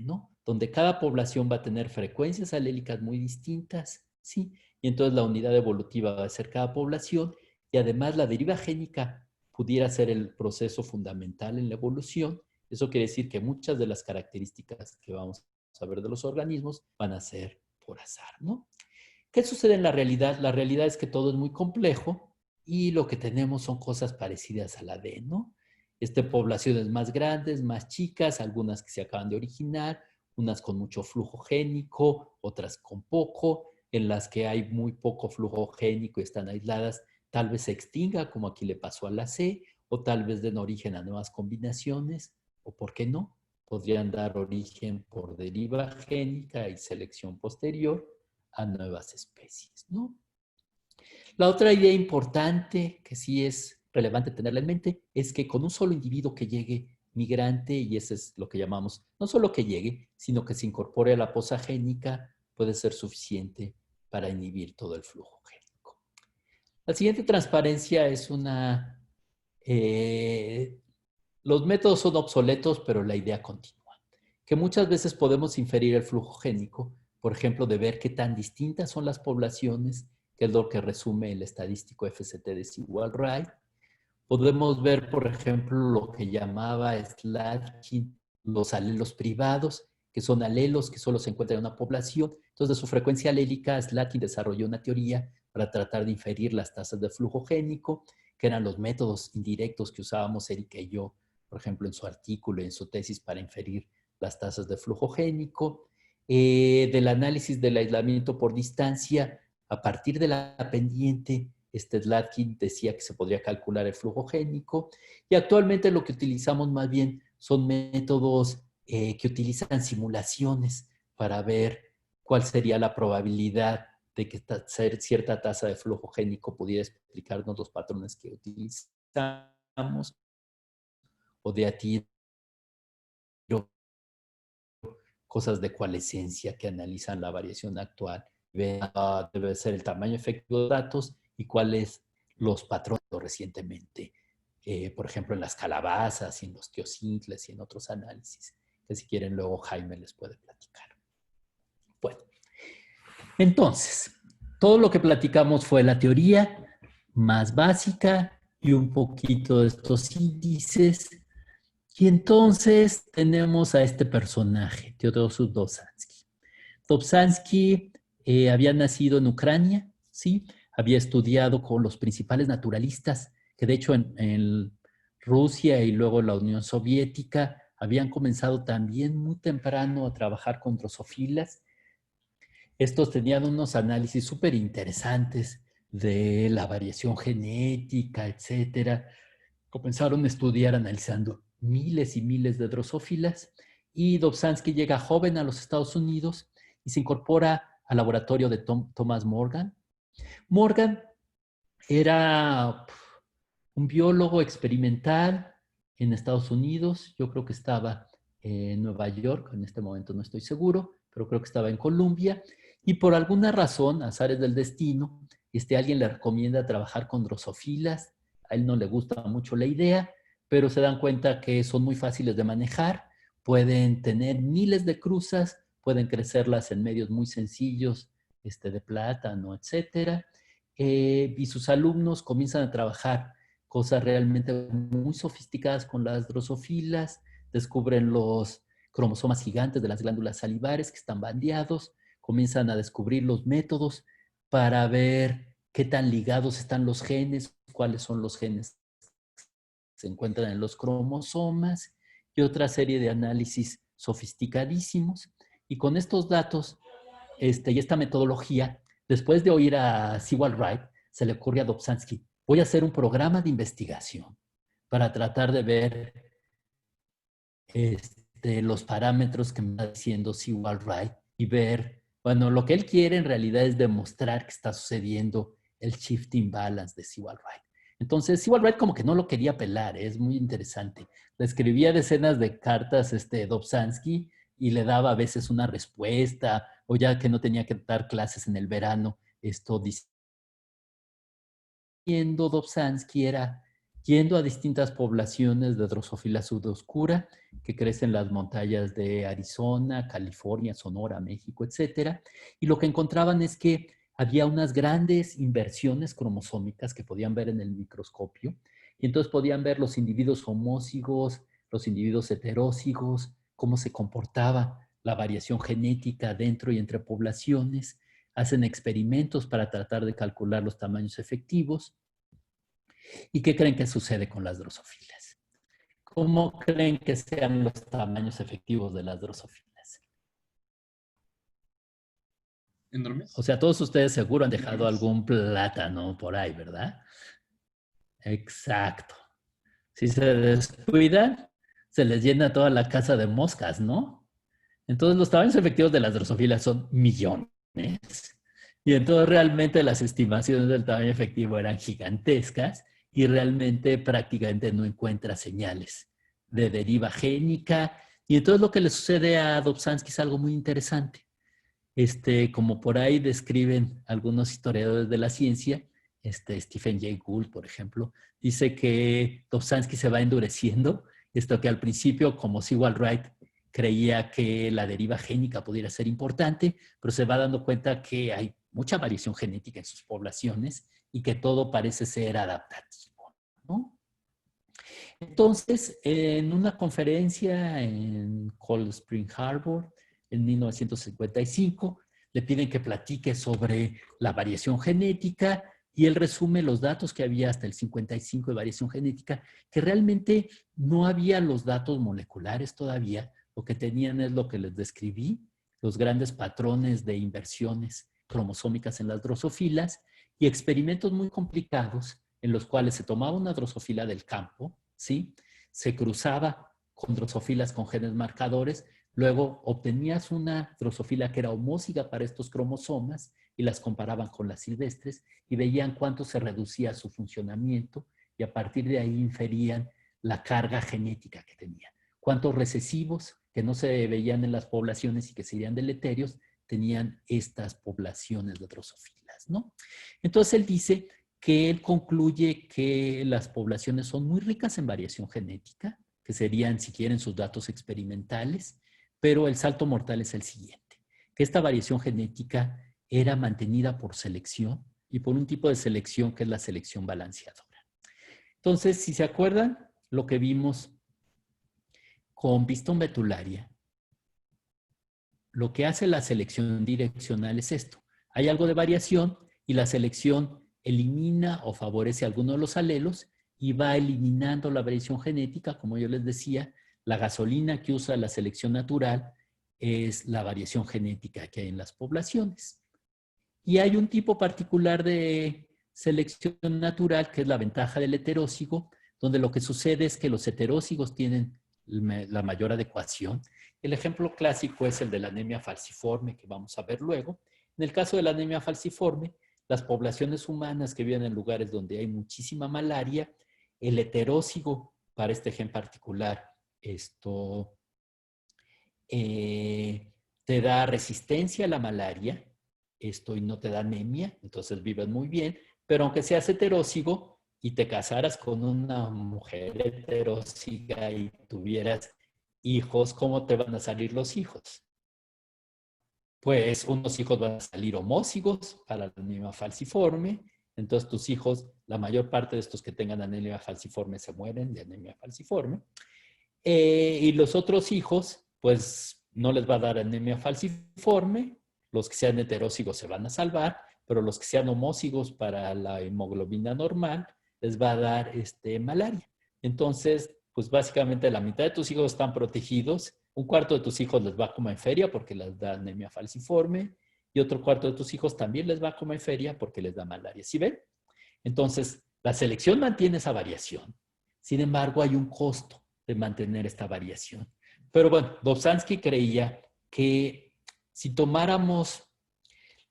A: ¿no? Donde cada población va a tener frecuencias alélicas muy distintas, ¿sí? Y entonces la unidad evolutiva va a ser cada población y además la deriva génica pudiera ser el proceso fundamental en la evolución. Eso quiere decir que muchas de las características que vamos a ver de los organismos van a ser por azar, ¿no? ¿Qué sucede en la realidad? La realidad es que todo es muy complejo y lo que tenemos son cosas parecidas a la D, ¿no? Poblaciones más grandes, más chicas, algunas que se acaban de originar, unas con mucho flujo génico, otras con poco, en las que hay muy poco flujo génico y están aisladas, tal vez se extinga, como aquí le pasó a la C, o tal vez den origen a nuevas combinaciones, o por qué no, podrían dar origen por deriva génica y selección posterior a nuevas especies, ¿no? La otra idea importante que sí es relevante tenerla en mente es que con un solo individuo que llegue migrante, y eso es lo que llamamos, no solo que llegue, sino que se incorpore a la poza génica, puede ser suficiente para inhibir todo el flujo génico. La siguiente transparencia es una... los métodos son obsoletos, pero la idea continúa. Que muchas veces podemos inferir el flujo génico, por ejemplo, de ver qué tan distintas son las poblaciones, que es lo que resume el estadístico FCT desigual Wright. Podemos ver, por ejemplo, lo que llamaba Slatkin los alelos privados, que son alelos que solo se encuentran en una población. Entonces, de su frecuencia alélica, Slatkin desarrolló una teoría para tratar de inferir las tasas de flujo génico, que eran los métodos indirectos que usábamos Erika y yo, por ejemplo, en su artículo y en su tesis para inferir las tasas de flujo génico. Del análisis del aislamiento por distancia, a partir de la pendiente, Slatkin decía que se podría calcular el flujo génico y actualmente lo que utilizamos más bien son métodos que utilizan simulaciones para ver cuál sería la probabilidad de que cierta tasa de flujo génico pudiera explicarnos los patrones que utilizamos o de a tiro cosas de coalescencia que analizan la variación actual. Debe ser el tamaño efectivo de datos y cuáles los patrones recientemente, por ejemplo, en las calabazas, y en los teocintles y en otros análisis, que si quieren luego Jaime les puede platicar. Bueno, entonces, todo lo que platicamos fue la teoría más básica y un poquito de estos índices. Y entonces tenemos a este personaje, Teodosio Dobzhansky. Dobzhansky había nacido en Ucrania, ¿sí? Había estudiado con los principales naturalistas, que de hecho en Rusia y luego la Unión Soviética habían comenzado también muy temprano a trabajar con drosofilas. Estos tenían unos análisis súper interesantes de la variación genética, etcétera. Comenzaron a estudiar analizando miles y miles de drosófilas y Dobzhansky llega joven a los Estados Unidos y se incorpora al laboratorio de Thomas Morgan. Morgan era un biólogo experimental en Estados Unidos. Yo creo que estaba en Nueva York, en este momento no estoy seguro, pero creo que estaba en Columbia. Y por alguna razón, azares del destino, alguien le recomienda trabajar con drosofilas. A él no le gusta mucho la idea, pero se dan cuenta que son muy fáciles de manejar, pueden tener miles de cruzas, pueden crecerlas en medios muy sencillos, de plátano, etcétera. Y sus alumnos comienzan a trabajar cosas realmente muy sofisticadas con las drosofilas, descubren los cromosomas gigantes de las glándulas salivares que están bandeados, comienzan a descubrir los métodos para ver qué tan ligados están los genes, cuáles son los genes que se encuentran en los cromosomas y otra serie de análisis sofisticadísimos. Y con estos datos y esta metodología, después de oír a Sewall Wright, se le ocurre a Dobzhansky, voy a hacer un programa de investigación para tratar de ver los parámetros que me está diciendo Sewall Wright y ver, bueno, lo que él quiere en realidad es demostrar que está sucediendo el shifting balance de Sewall Wright. Entonces, Sewall Wright como que no lo quería pelar, es muy interesante. Le escribía decenas de cartas Dobzhansky y le daba a veces una respuesta, o ya que no tenía que dar clases en el verano, diciendo Dobzhansky era yendo a distintas poblaciones de Drosophila suboscura que crecen en las montañas de Arizona, California, Sonora, México, etcétera. Y lo que encontraban es que había unas grandes inversiones cromosómicas que podían ver en el microscopio. Y entonces podían ver los individuos homózigos, los individuos heterózigos, cómo se comportaba la variación genética dentro y entre poblaciones. Hacen experimentos para tratar de calcular los tamaños efectivos. ¿Y qué creen que sucede con las drosofilas? ¿Cómo creen que sean los tamaños efectivos de las drosofilas?
C: ¿Enormes?
A: O sea, todos ustedes seguro han dejado algún plátano por ahí, ¿verdad? Exacto. Si se descuidan, se les llena toda la casa de moscas, ¿no? Entonces, los tamaños efectivos de las drosofilas son millones. Y entonces, realmente las estimaciones del tamaño efectivo eran gigantescas y realmente prácticamente no encuentra señales de deriva génica. Y entonces, lo que le sucede a Dobzhansky es algo muy interesante. Como por ahí describen algunos historiadores de la ciencia, Stephen Jay Gould, por ejemplo, dice que Dobzhansky se va endureciendo, esto que al principio, como Sewall Wright, creía que la deriva génica pudiera ser importante, pero se va dando cuenta que hay mucha variación genética en sus poblaciones y que todo parece ser adaptativo, ¿no? Entonces, en una conferencia en Cold Spring Harbor, en 1955, le piden que platique sobre la variación genética y él resume los datos que había hasta el 55 de variación genética, que realmente no había los datos moleculares todavía, lo que tenían es lo que les describí, los grandes patrones de inversiones cromosómicas en las drosofilas y experimentos muy complicados en los cuales se tomaba una drosofila del campo, ¿sí? Se cruzaba con drosofilas con genes marcadores, luego obtenías una drosofila que era homóziga para estos cromosomas y las comparaban con las silvestres y veían cuánto se reducía su funcionamiento y a partir de ahí inferían la carga genética que tenían. Cuántos recesivos que no se veían en las poblaciones y que serían deleterios tenían estas poblaciones de drosofilas, ¿no? Entonces él dice que él concluye que las poblaciones son muy ricas en variación genética, que serían, si quieren, sus datos experimentales, pero el salto mortal es el siguiente, que esta variación genética era mantenida por selección y por un tipo de selección que es la selección balanceadora. Entonces, si se acuerdan, lo que vimos con Viston betularia, lo que hace la selección direccional es esto. Hay algo de variación y la selección elimina o favorece alguno de los alelos y va eliminando la variación genética. Como yo les decía, la gasolina que usa la selección natural es la variación genética que hay en las poblaciones. Y hay un tipo particular de selección natural que es la ventaja del heterócigo, donde lo que sucede es que los heterócigos tienen la mayor adecuación. El ejemplo clásico es el de la anemia falciforme, que vamos a ver luego. En el caso de la anemia falciforme, las poblaciones humanas que viven en lugares donde hay muchísima malaria, el heterócigo, para este gen particular, te da resistencia a la malaria, y no te da anemia, entonces vives muy bien, pero aunque seas heterócigo y te casaras con una mujer heteróciga y tuvieras hijos, ¿cómo te van a salir los hijos? Pues unos hijos van a salir homózigos para la anemia falciforme, entonces tus hijos, la mayor parte de estos que tengan anemia falciforme se mueren de anemia falciforme, y los otros hijos, pues no les va a dar anemia falciforme, los que sean heterócigos se van a salvar, pero los que sean homózigos para la hemoglobina normal, les va a dar malaria. Entonces, pues básicamente la mitad de tus hijos están protegidos, un cuarto de tus hijos les va como en feria porque les da anemia falciforme, y otro cuarto de tus hijos también les va como en feria porque les da malaria. ¿Sí ven? Entonces, la selección mantiene esa variación. Sin embargo, hay un costo de mantener esta variación. Pero bueno, Dobzhansky creía que si tomáramos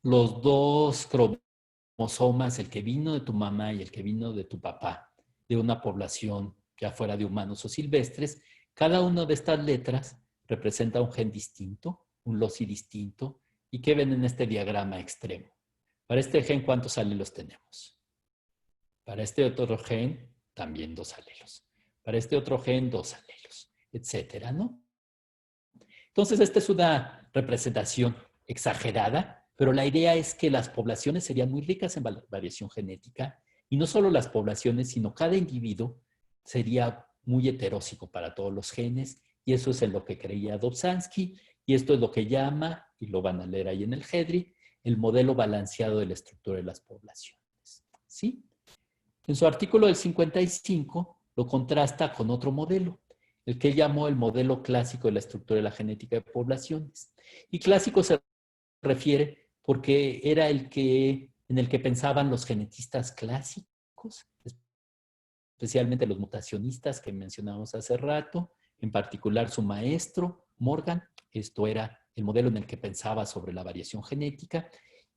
A: los dos cromosomas, el que vino de tu mamá y el que vino de tu papá, de una población ya fuera de humanos o silvestres, cada una de estas letras representa un gen distinto, un loci distinto. ¿Y qué ven en este diagrama extremo? Para este gen, ¿cuántos alelos tenemos? Para este otro gen, también 2 alelos. Para este otro gen, 2 alelos, etcétera, ¿no? Entonces, esta es una representación exagerada, pero la idea es que las poblaciones serían muy ricas en variación genética, y no solo las poblaciones, sino cada individuo sería muy heteróxico para todos los genes, y eso es en lo que creía Dobzhansky, y esto es lo que llama, y lo van a leer ahí en el GEDRI, el modelo balanceado de la estructura de las poblaciones. ¿Sí? En su artículo del 55 lo contrasta con otro modelo, el que él llamó el modelo clásico de la estructura de la genética de poblaciones. Y clásico se refiere porque era el que, en el que pensaban los genetistas clásicos, especialmente los mutacionistas que mencionamos hace rato, en particular su maestro, Morgan. Esto era el modelo en el que pensaba sobre la variación genética.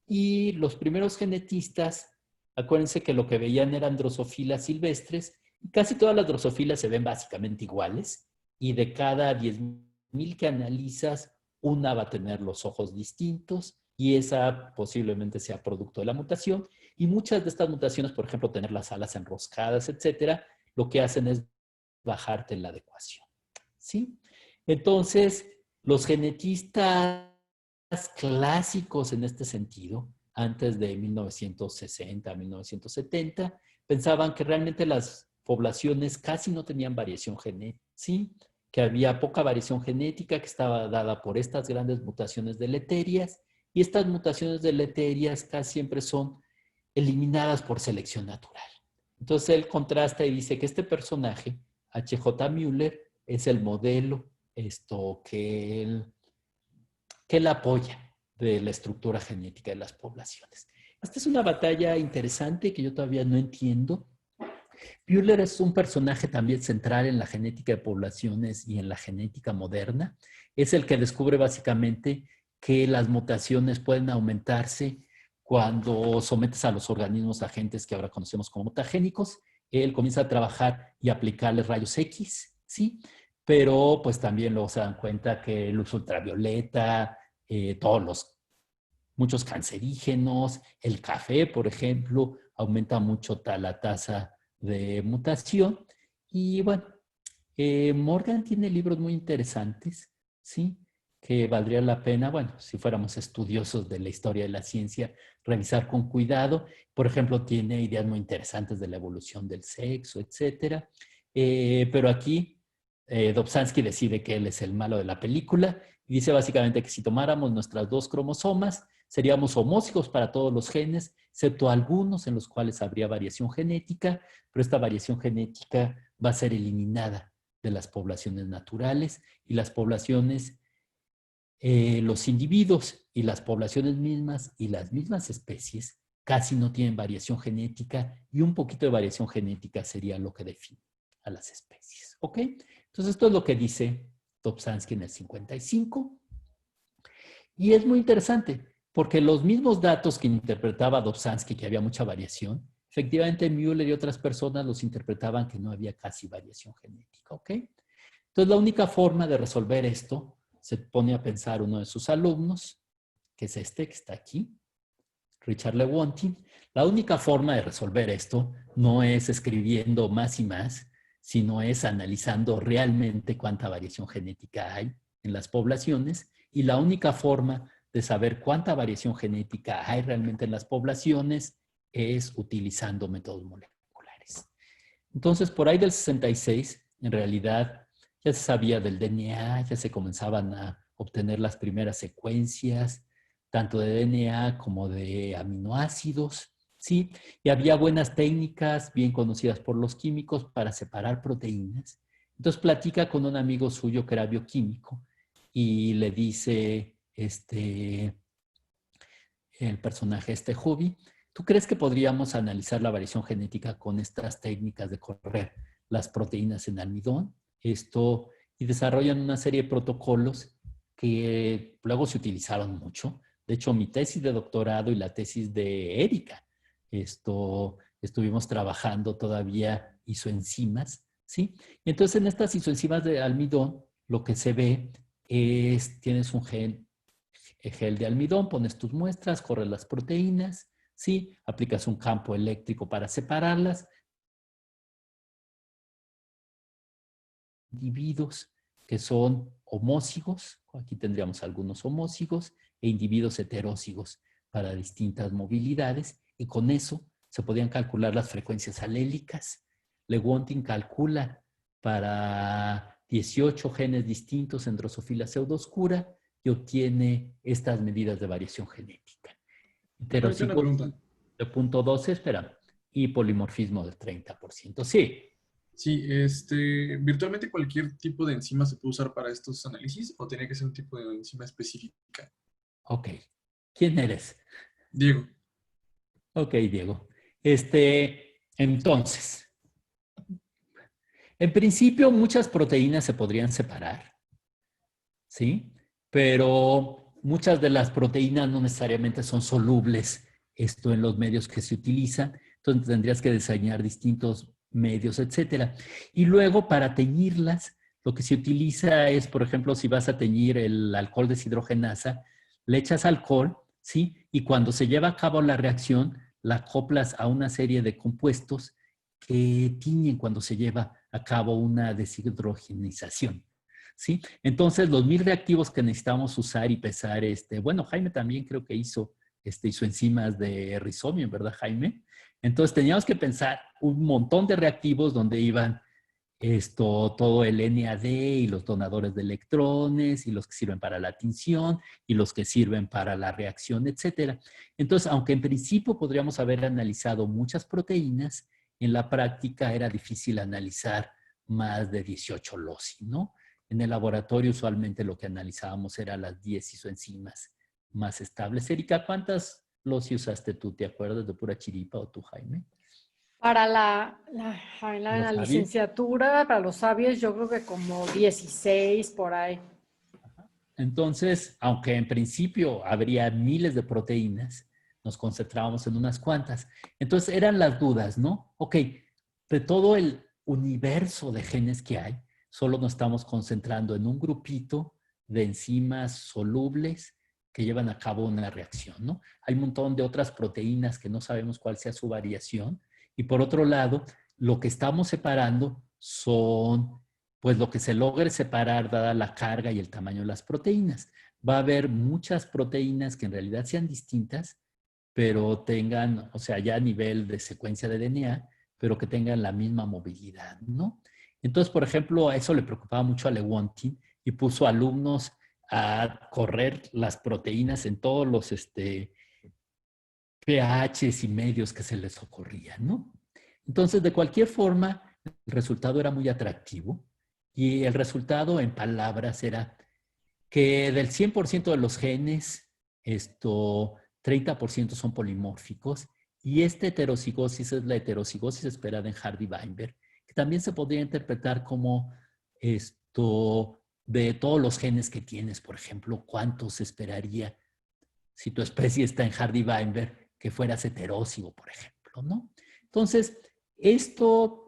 A: Y los primeros genetistas, acuérdense que lo que veían eran drosofilas silvestres, y casi todas las drosofilas se ven básicamente iguales, y de cada 10,000 que analizas, una va a tener los ojos distintos, y esa posiblemente sea producto de la mutación. Y muchas de estas mutaciones, por ejemplo, tener las alas enroscadas, etcétera, lo que hacen es bajarte la adecuación. ¿Sí? Entonces, los genetistas clásicos en este sentido, antes de 1960, 1970, pensaban que realmente las poblaciones casi no tenían variación genética, ¿sí? Que había poca variación genética que estaba dada por estas grandes mutaciones deleterias, y estas mutaciones deleterias casi siempre son eliminadas por selección natural. Entonces él contrasta y dice que este personaje, H.J. Müller, es el modelo que él apoya de la estructura genética de las poblaciones. Esta es una batalla interesante que yo todavía no entiendo. Müller es un personaje también central en la genética de poblaciones y en la genética moderna. Es el que descubre básicamente que las mutaciones pueden aumentarse cuando sometes a los organismos a agentes que ahora conocemos como mutagénicos. Él comienza a trabajar y aplicarles rayos X, ¿sí? Pero pues también luego se dan cuenta que luz ultravioleta, muchos cancerígenos, el café, por ejemplo, aumenta mucho la tasa de mutación. Y bueno, Morgan tiene libros muy interesantes, ¿sí? Que valdría la pena, bueno, si fuéramos estudiosos de la historia de la ciencia, revisar con cuidado. Por ejemplo, tiene ideas muy interesantes de la evolución del sexo, etcétera. Pero aquí Dobzhansky decide que él es el malo de la película y dice básicamente que si tomáramos nuestras 2 cromosomas, seríamos homózigos para todos los genes, excepto algunos en los cuales habría variación genética, pero esta variación genética va a ser eliminada de las poblaciones naturales, y las poblaciones, los individuos y las poblaciones mismas y las mismas especies casi no tienen variación genética, y un poquito de variación genética sería lo que define a las especies. ¿Ok? Entonces esto es lo que dice Dobzhansky en el 55. Y es muy interesante, porque los mismos datos que interpretaba Dobzhansky, que había mucha variación, efectivamente Müller y otras personas los interpretaban que no había casi variación genética, ¿ok? Entonces la única forma de resolver esto, se pone a pensar uno de sus alumnos, que es este que está aquí, Richard Lewontin. La única forma de resolver esto no es escribiendo más y más, sino es analizando realmente cuánta variación genética hay en las poblaciones, y la única forma de saber cuánta variación genética hay realmente en las poblaciones es utilizando métodos moleculares. Entonces, por ahí del 66, en realidad, ya se sabía del DNA, ya se comenzaban a obtener las primeras secuencias, tanto de DNA como de aminoácidos, ¿sí? Y había buenas técnicas bien conocidas por los químicos para separar proteínas. Entonces platica con un amigo suyo que era bioquímico y le dice, el personaje Hobby, ¿tú crees que podríamos analizar la variación genética con estas técnicas de correr las proteínas en almidón? Y desarrollan una serie de protocolos que luego se utilizaron mucho. De hecho, mi tesis de doctorado y la tesis de Erika, estuvimos trabajando todavía isoenzimas, ¿sí? Y entonces en estas isoenzimas de almidón, lo que se ve tienes un gel de almidón, pones tus muestras, corres las proteínas, ¿sí? Aplicas un campo eléctrico para separarlas. Individuos que son homózigos, aquí tendríamos algunos homózigos, e individuos heterózigos para distintas movilidades, y con eso se podían calcular las frecuencias alélicas. Lewontin calcula para 18 genes distintos en Drosophila pseudooscura y obtiene estas medidas de variación genética.
C: Ahorita una
A: Heterocigosis
C: pregunta.
A: de 0.12, espera, y polimorfismo del 30%. Sí.
C: Sí, virtualmente cualquier tipo de enzima se puede usar para estos análisis o tiene que ser un tipo de enzima específica.
A: Ok. ¿Quién eres?
C: Diego.
A: Ok, Diego. Entonces, en principio muchas proteínas se podrían separar, ¿sí? Pero muchas de las proteínas no necesariamente son solubles en los medios que se utilizan. Entonces tendrías que diseñar distintos medios, etcétera. Y luego para teñirlas, lo que se utiliza es, por ejemplo, si vas a teñir el alcohol deshidrogenasa, le echas alcohol, ¿sí? Y cuando se lleva a cabo la reacción, la acoplas a una serie de compuestos que tiñen cuando se lleva a cabo una deshidrogenización, ¿sí? Entonces, los 1000 reactivos que necesitamos usar y pesar, bueno, Jaime también creo que hizo enzimas de rizomio, ¿verdad, Jaime? Entonces, teníamos que pensar un montón de reactivos donde iban todo el NAD y los donadores de electrones y los que sirven para la tinción y los que sirven para la reacción, etcétera. Entonces, aunque en principio podríamos haber analizado muchas proteínas, en la práctica era difícil analizar más de 18 loci, ¿no? En el laboratorio usualmente lo que analizábamos eran las 10 isoenzimas más estables. Erika, ¿cuántas loci usaste tú? ¿Te acuerdas de pura chiripa o tú, Jaime?
D: Para
A: ¿Los
D: la
A: sabios?
D: licenciatura, para los sabios, yo creo que como 16 por ahí.
A: Entonces, aunque en principio habría miles de proteínas, nos concentrábamos en unas cuantas. Entonces, eran las dudas, ¿no? Ok, de todo el universo de genes que hay, solo nos estamos concentrando en un grupito de enzimas solubles que llevan a cabo una reacción, ¿no? Hay un montón de otras proteínas que no sabemos cuál sea su variación. Y por otro lado, lo que estamos separando son pues lo que se logre separar dada la carga y el tamaño de las proteínas. Va a haber muchas proteínas que en realidad sean distintas, pero tengan, o sea, ya a nivel de secuencia de DNA, pero que tengan la misma movilidad, ¿no? Entonces, por ejemplo, a eso le preocupaba mucho a Lewontin y puso alumnos a correr las proteínas en todos los pHs y medios que se les ocurrían, ¿no? Entonces, de cualquier forma, el resultado era muy atractivo y el resultado en palabras era que del 100% de los genes, 30% son polimórficos y esta heterocigosis es la heterocigosis esperada en Hardy-Weinberg, que también se podría interpretar como de todos los genes que tienes, por ejemplo, ¿cuántos esperaría si tu especie está en Hardy-Weinberg que fueras heterócigo, por ejemplo, ¿no? Entonces, esto,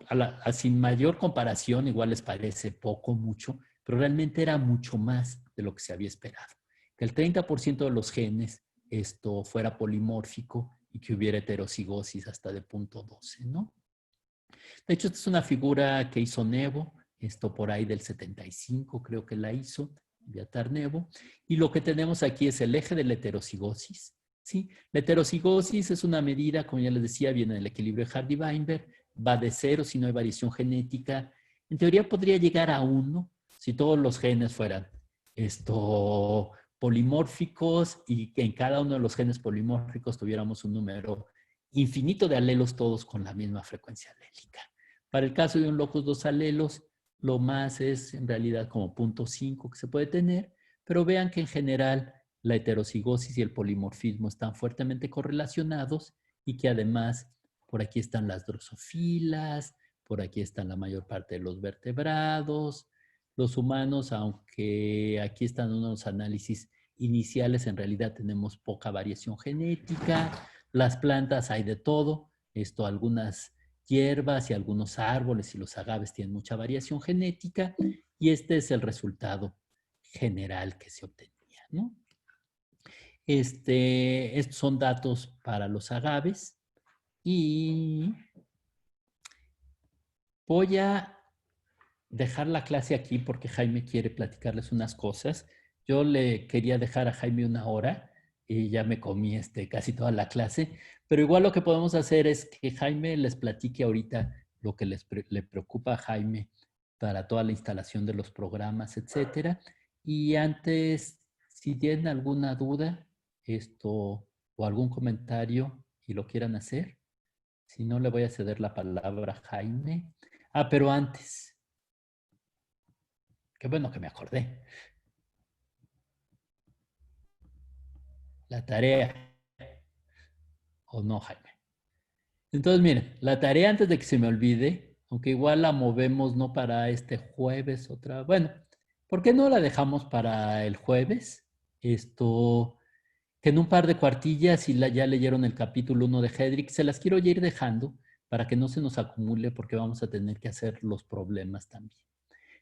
A: sin mayor comparación, igual les parece poco, mucho, pero realmente era mucho más de lo que se había esperado. Que el 30% de los genes fuera polimórfico y que hubiera heterocigosis hasta de 0.12, ¿no? De hecho, esta es una figura que hizo Nevo, por ahí del 75 creo que la hizo, Beatar Nevo, y lo que tenemos aquí es el eje de la heterocigosis, ¿sí? La heterocigosis es una medida, como ya les decía, viene del equilibrio de Hardy-Weinberg, va de 0 si no hay variación genética. En teoría podría llegar a 1 si todos los genes fueran polimórficos y que en cada uno de los genes polimórficos tuviéramos un número infinito de alelos todos con la misma frecuencia alélica. Para el caso de un locus 2 alelos, lo más es en realidad como 0.5 que se puede tener, pero vean que en general la heterocigosis y el polimorfismo están fuertemente correlacionados y que además por aquí están las drosofilas, por aquí están la mayor parte de los vertebrados, los humanos, aunque aquí están unos análisis iniciales, en realidad tenemos poca variación genética, las plantas hay de todo, algunas hierbas y algunos árboles y los agaves tienen mucha variación genética y este es el resultado general que se obtenía, ¿no? Estos son datos para los agaves y voy a dejar la clase aquí porque Jaime quiere platicarles unas cosas. Yo le quería dejar a Jaime 1 hora y ya me comí casi toda la clase, pero igual lo que podemos hacer es que Jaime les platique ahorita lo que le preocupa a Jaime para toda la instalación de los programas, etcétera. Y antes, si tienen alguna duda, o algún comentario y lo quieran hacer, si no, le voy a ceder la palabra a Jaime. Pero antes, qué bueno que me acordé. La tarea. ¿O no, Jaime? Entonces, miren, la tarea antes de que se me olvide, aunque igual la movemos no para este jueves, bueno, ¿por qué no la dejamos para el jueves? Que en un par de cuartillas, si ya leyeron el capítulo 1 de Hedrick, se las quiero ya ir dejando para que no se nos acumule porque vamos a tener que hacer los problemas también.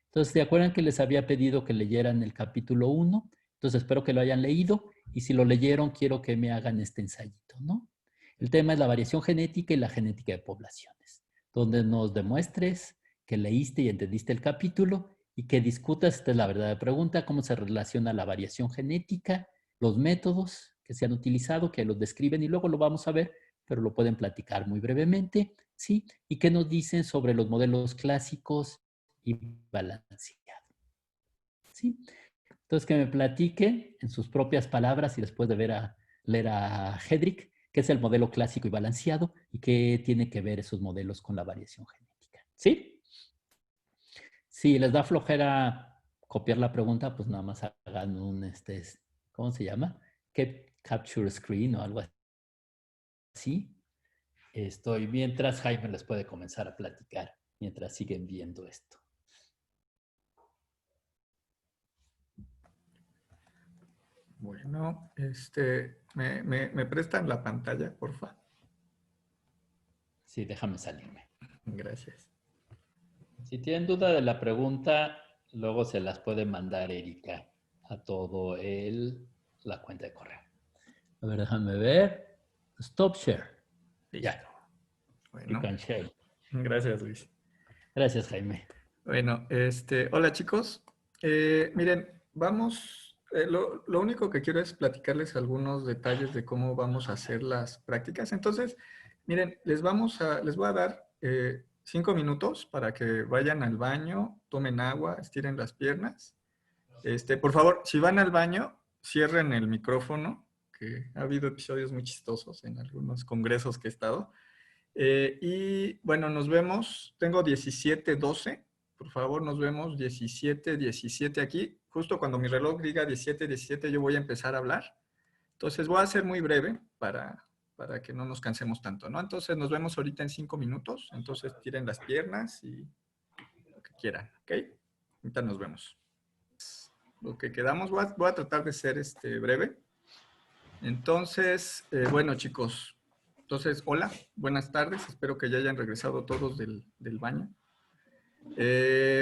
A: Entonces, ¿se acuerdan que les había pedido que leyeran el capítulo 1? Entonces, espero que lo hayan leído y si lo leyeron, quiero que me hagan este ensayito, ¿no? El tema es la variación genética y la genética de poblaciones, donde nos demuestres que leíste y entendiste el capítulo y que discutas, esta es la verdadera pregunta, cómo se relaciona la variación genética, los métodos que se han utilizado, que los describen y luego lo vamos a ver, pero lo pueden platicar muy brevemente, ¿sí? Y qué nos dicen sobre los modelos clásicos y balanceado, ¿sí? Entonces, que me platiquen en sus propias palabras y después de leer a Hedrick, qué es el modelo clásico y balanceado y qué tiene que ver esos modelos con la variación genética, ¿sí? Si les da flojera copiar la pregunta, pues nada más hagan un, ¿cómo se llama? Capture screen o algo así. Mientras Jaime les puede comenzar a platicar, mientras siguen viendo esto.
E: Bueno, ¿me prestan la pantalla, porfa?
A: Sí, déjame salirme.
E: Gracias.
A: Si tienen duda de la pregunta, luego se las puede mandar Erika a todo la cuenta de correo. A ver, déjame ver. Stop share.
E: Listo.
A: Ya.
E: Bueno,
A: You can share.
E: gracias, Luis.
A: Gracias, Jaime.
E: Bueno, hola chicos. Miren, vamos, lo único que quiero es platicarles algunos detalles de cómo vamos a hacer las prácticas. Entonces, miren, les voy a dar 5 minutos para que vayan al baño, tomen agua, estiren las piernas. Por favor, si van al baño, cierren el micrófono, que ha habido episodios muy chistosos en algunos congresos que he estado. Y bueno, nos vemos, tengo 17:12, por favor nos vemos 17:17 aquí. Justo cuando mi reloj diga 17:17 yo voy a empezar a hablar. Entonces voy a ser muy breve para que no nos cansemos tanto, ¿no? Entonces nos vemos ahorita en 5 minutos. Entonces tiren las piernas y lo que quieran, ¿ok? Ahorita nos vemos. Lo que quedamos, voy a tratar de ser breve. Entonces, bueno chicos, entonces, hola, buenas tardes, espero que ya hayan regresado todos del baño.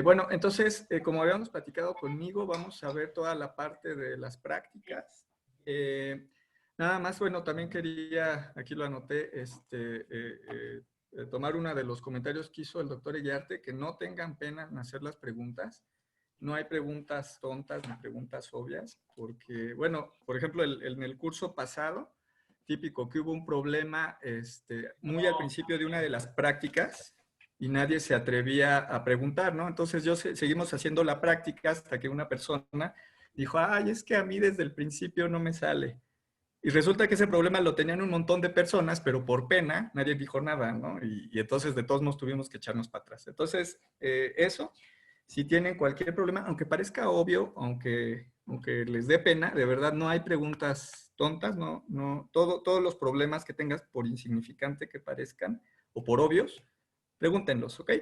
E: Bueno, entonces, como habíamos platicado conmigo, vamos a ver toda la parte de las prácticas. Nada más, bueno, también quería, aquí lo anoté, tomar uno de los comentarios que hizo el doctor Eguiarte, que no tengan pena en hacer las preguntas. No hay preguntas tontas ni preguntas obvias, porque, bueno, por ejemplo, en el curso pasado, típico que hubo un problema muy al principio de una de las prácticas y nadie se atrevía a preguntar, ¿no? Entonces seguimos haciendo la práctica hasta que una persona dijo, ay, es que a mí desde el principio no me sale. Y resulta que ese problema lo tenían un montón de personas, pero por pena nadie dijo nada, ¿no? Y entonces de todos nos tuvimos que echarnos para atrás. Entonces, eso, si tienen cualquier problema, aunque parezca obvio, aunque les dé pena, de verdad no hay preguntas tontas, no, todos los problemas que tengas, por insignificante que parezcan, o por obvios, pregúntenlos, ¿ok?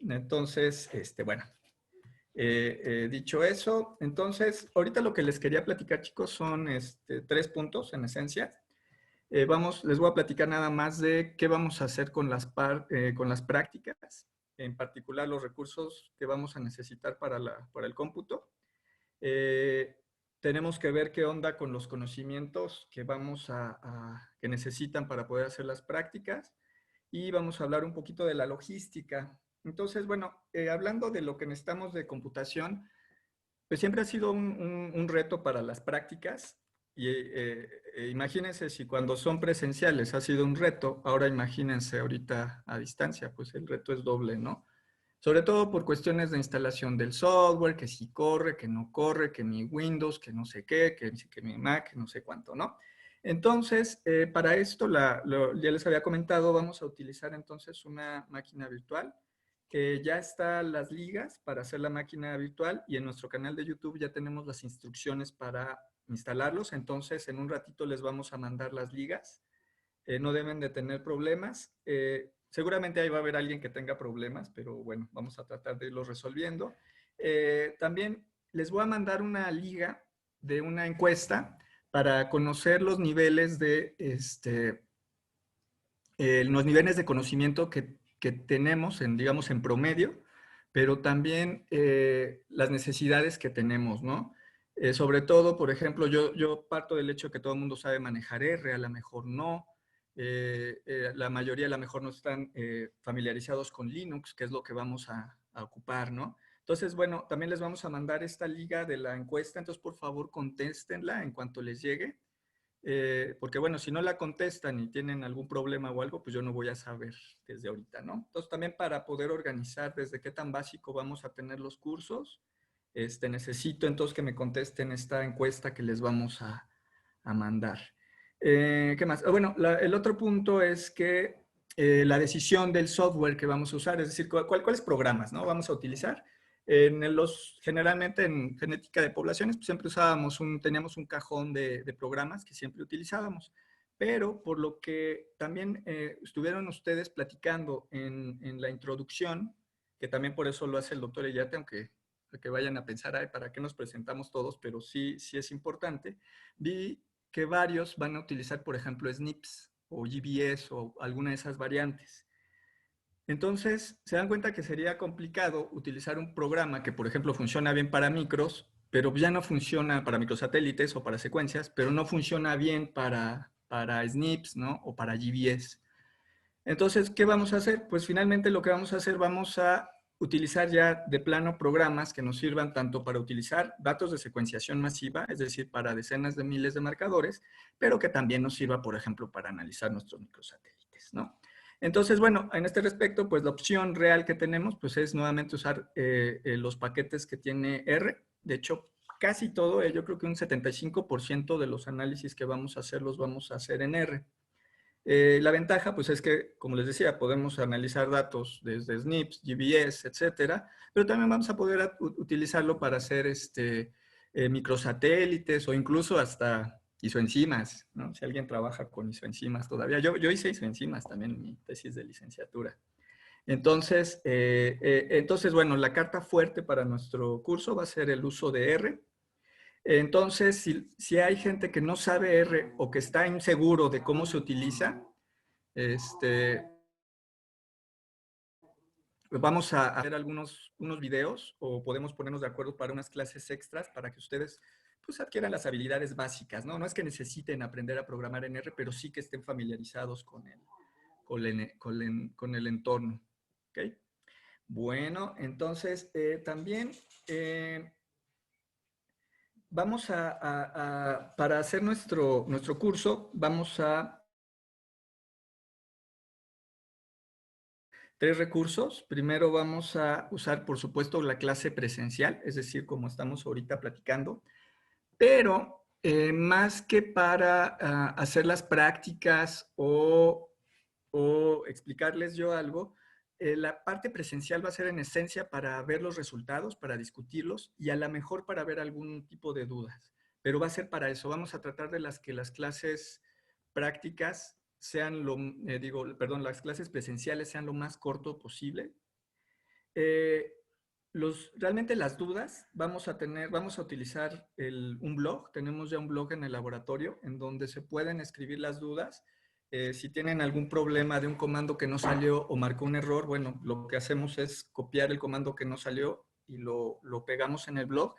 E: Entonces, bueno, dicho eso, entonces, ahorita lo que les quería platicar, chicos, son 3 puntos en esencia. Les voy a platicar nada más de qué vamos a hacer con las prácticas, en particular los recursos que vamos a necesitar para el cómputo. Tenemos que ver qué onda con los conocimientos que que necesitan para poder hacer las prácticas, y vamos a hablar un poquito de la logística. Entonces, bueno, hablando de lo que necesitamos de computación, pues siempre ha sido un reto para las prácticas. Y imagínense si cuando son presenciales ha sido un reto, ahora imagínense ahorita a distancia, pues el reto es doble, ¿no? Sobre todo por cuestiones de instalación del software, que si corre, que no corre, que mi Windows, que no sé qué, que mi Mac, no sé cuánto, ¿no? Entonces, para esto, ya les había comentado, vamos a utilizar entonces una máquina virtual. Ya están las ligas para hacer la máquina virtual, y en nuestro canal de YouTube ya tenemos las instrucciones para instalarlos. Entonces, en un ratito les vamos a mandar las ligas. No deben de tener problemas. Seguramente ahí va a haber alguien que tenga problemas, pero bueno, vamos a tratar de irlos resolviendo. También les voy a mandar una liga de una encuesta para conocer los niveles de, los niveles de conocimiento que tenemos, digamos, en promedio, pero también las necesidades que tenemos, ¿no? Sobre todo, por ejemplo, yo parto del hecho que todo el mundo sabe manejar R, a lo mejor no. La mayoría a lo mejor no están familiarizados con Linux, que es lo que vamos a ocupar, ¿no? Entonces, bueno, también les vamos a mandar esta liga de la encuesta, entonces por favor contéstenla en cuanto les llegue. Porque bueno, si no la contestan y tienen algún problema o algo, pues yo no voy a saber desde ahorita, ¿no? Entonces también para poder organizar desde qué tan básico vamos a tener los cursos, necesito entonces que me contesten esta encuesta que les vamos a mandar. ¿Qué más? Bueno, el otro punto es que la decisión del software que vamos a usar, es decir, cuáles programas, ¿no?, vamos a utilizar. Generalmente en genética de poblaciones, pues siempre teníamos un cajón de programas que siempre utilizábamos, pero por lo que también estuvieron ustedes platicando en la introducción, que también por eso lo hace el doctor Eyate, aunque que vayan a pensar, ay, ¿para qué nos presentamos todos? Pero sí es importante. Vi que varios van a utilizar, por ejemplo, SNPs o GBS o alguna de esas variantes. Entonces, se dan cuenta que sería complicado utilizar un programa que, por ejemplo, funciona bien para micros, pero ya no funciona para microsatélites o para secuencias, pero no funciona bien para SNPs, ¿no?, o para GBS. Entonces, ¿qué vamos a hacer? Pues finalmente lo que vamos a hacer, vamos a utilizar ya de plano programas que nos sirvan tanto para utilizar datos de secuenciación masiva, es decir, para decenas de miles de marcadores, pero que también nos sirva, por ejemplo, para analizar nuestros microsatélites, ¿no? Entonces, bueno, en este respecto, pues la opción real que tenemos, pues es nuevamente usar los paquetes que tiene R. De hecho, casi todo, yo creo que un 75% de los análisis que vamos a hacer, los vamos a hacer en R. La ventaja, pues es que, como les decía, podemos analizar datos desde SNPs, GBS, etcétera, pero también vamos a poder utilizarlo para hacer microsatélites o incluso hasta isoenzimas, ¿no? Si alguien trabaja con isoenzimas todavía. Yo hice isoenzimas también en mi tesis de licenciatura. Entonces, bueno, la carta fuerte para nuestro curso va a ser el uso de R. Entonces, si hay gente que no sabe R o que está inseguro de cómo se utiliza, vamos a hacer unos videos, o podemos ponernos de acuerdo para unas clases extras para que ustedes pues adquieran las habilidades básicas, ¿no? No es que necesiten aprender a programar en R, pero sí que estén familiarizados con el entorno. ¿Ok? Bueno, entonces también vamos para hacer nuestro curso, vamos a 3 recursos. Primero vamos a usar, por supuesto, la clase presencial, es decir, como estamos ahorita platicando, pero más que para hacer las prácticas o explicarles yo algo, la parte presencial va a ser en esencia para ver los resultados, para discutirlos y a lo mejor para ver algún tipo de dudas. Pero va a ser para eso. Vamos a tratar de que las clases prácticas sean las clases presenciales sean lo más corto posible. Realmente las dudas vamos a utilizar un blog. Tenemos ya un blog en el laboratorio en donde se pueden escribir las dudas. Si tienen algún problema de un comando que no salió o marcó un error, bueno, lo que hacemos es copiar el comando que no salió y lo pegamos en el blog.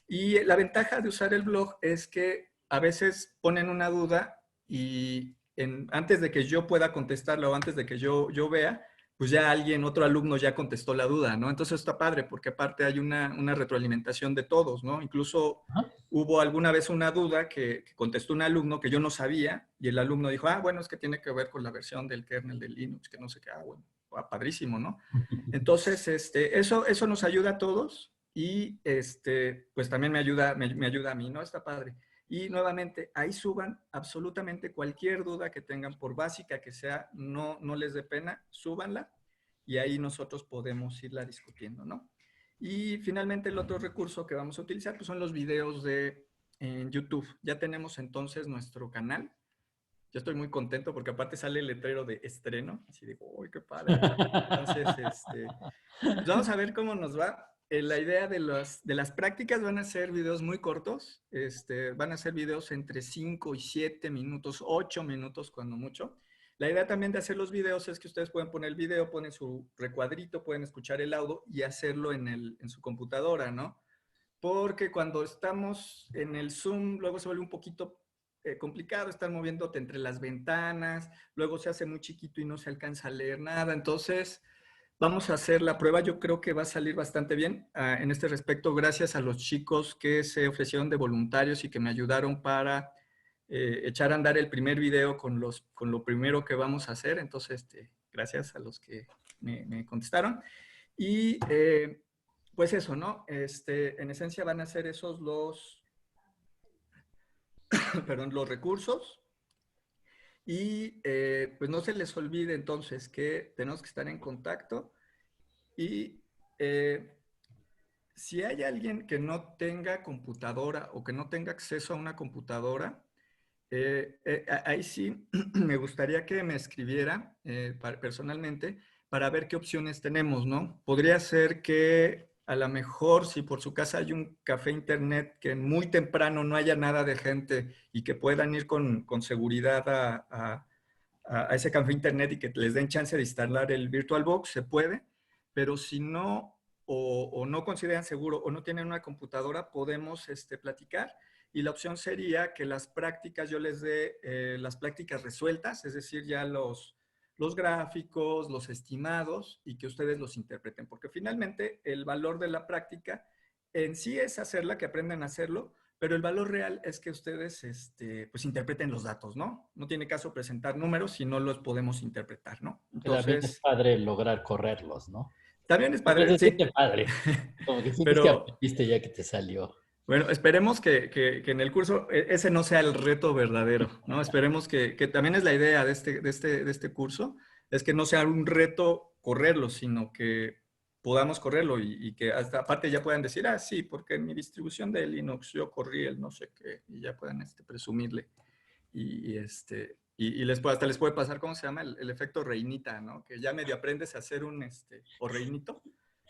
E: Y la ventaja de usar el blog es que a veces ponen una duda y antes de que yo pueda contestarla o antes de que yo vea, pues ya otro alumno ya contestó la duda, ¿no? Entonces está padre porque aparte hay una retroalimentación de todos, ¿no? Incluso hubo alguna vez una duda que contestó un alumno que yo no sabía y el alumno dijo, bueno, es que tiene que ver con la versión del kernel de Linux, que no sé qué, bueno, padrísimo, ¿no? Entonces, eso nos ayuda a todos y pues también me ayuda a mí, ¿no? Está padre. Y nuevamente, ahí suban absolutamente cualquier duda que tengan, por básica que sea, no les dé pena, súbanla y ahí nosotros podemos irla discutiendo, ¿no? Y finalmente el otro recurso que vamos a utilizar pues son los videos en YouTube. Ya tenemos entonces nuestro canal. Yo estoy muy contento porque aparte sale el letrero de estreno. Así digo, ¡uy, qué padre! Entonces, pues vamos a ver cómo nos va. La idea de las prácticas van a ser videos muy cortos. Van a ser videos entre 5 y 7 minutos, 8 minutos cuando mucho. La idea también de hacer los videos es que ustedes pueden poner el video, ponen su recuadrito, pueden escuchar el audio y hacerlo en su computadora, ¿no? Porque cuando estamos en el Zoom, luego se vuelve un poquito complicado estar moviéndote entre las ventanas, luego se hace muy chiquito y no se alcanza a leer nada. Entonces, vamos a hacer la prueba. Yo creo que va a salir bastante bien en este respecto, gracias a los chicos que se ofrecieron de voluntarios y que me ayudaron para echar a andar el primer video con lo primero que vamos a hacer. Entonces, gracias a los que me contestaron. Y pues eso, ¿no? En esencia van a ser esos los recursos. Y pues no se les olvide entonces que tenemos que estar en contacto y si hay alguien que no tenga computadora o que no tenga acceso a una computadora, ahí sí me gustaría que me escribiera personalmente para ver qué opciones tenemos, ¿no? Podría ser que a lo mejor si por su casa hay un café internet que muy temprano no haya nada de gente y que puedan ir con seguridad a ese café internet y que les den chance de instalar el VirtualBox, se puede, pero si no o no consideran seguro o no tienen una computadora, podemos platicar. Y la opción sería que las prácticas, yo les dé las prácticas resueltas, es decir, ya los gráficos, los estimados, y que ustedes los interpreten. Porque finalmente el valor de la práctica en sí es hacerla, que aprendan a hacerlo, pero el valor real es que ustedes pues interpreten los datos, ¿no? No tiene caso presentar números si no los podemos interpretar, ¿no?
A: También es
E: Entonces,
A: padre lograr correrlos, ¿no?
E: también es
A: Porque
E: padre,
A: se
E: sí,
A: siente padre. Como que sientes que
E: pero
A: aprendiste ya que te salió.
E: bueno, esperemos que en el curso ese no sea el reto verdadero, ¿no? Esperemos que también es la idea de este curso, es que no sea un reto correrlo, sino que podamos correrlo y que hasta aparte ya puedan decir, sí, porque en mi distribución de Linux yo corrí el no sé qué, y ya puedan presumirle. Y hasta les puede pasar, ¿cómo se llama? El efecto reinita, ¿no? Que ya medio aprendes a hacer o reinito.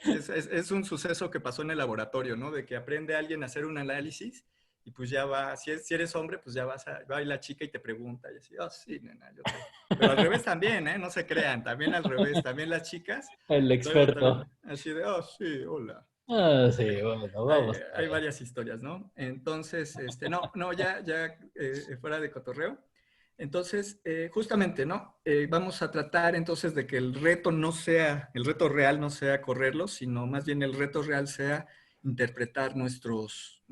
E: Es un suceso que pasó en el laboratorio, ¿no? De que aprende alguien a hacer un análisis y pues ya va, si eres hombre, pues ya va y la chica y te pregunta y así, sí, nena, yo te... Pero al revés también, ¿eh? No se crean, también al revés, también las chicas.
A: El
E: Luego
A: experto.
E: también, así de, sí, hola.
A: Sí, bueno,
E: Hay,
A: vamos a
E: hay
A: ver.
E: varias historias, ¿no? Entonces, ya fuera de cotorreo. Entonces, justamente, ¿no? Vamos a tratar entonces de que el reto real no sea correrlo, sino más bien el reto real sea interpretar nuestros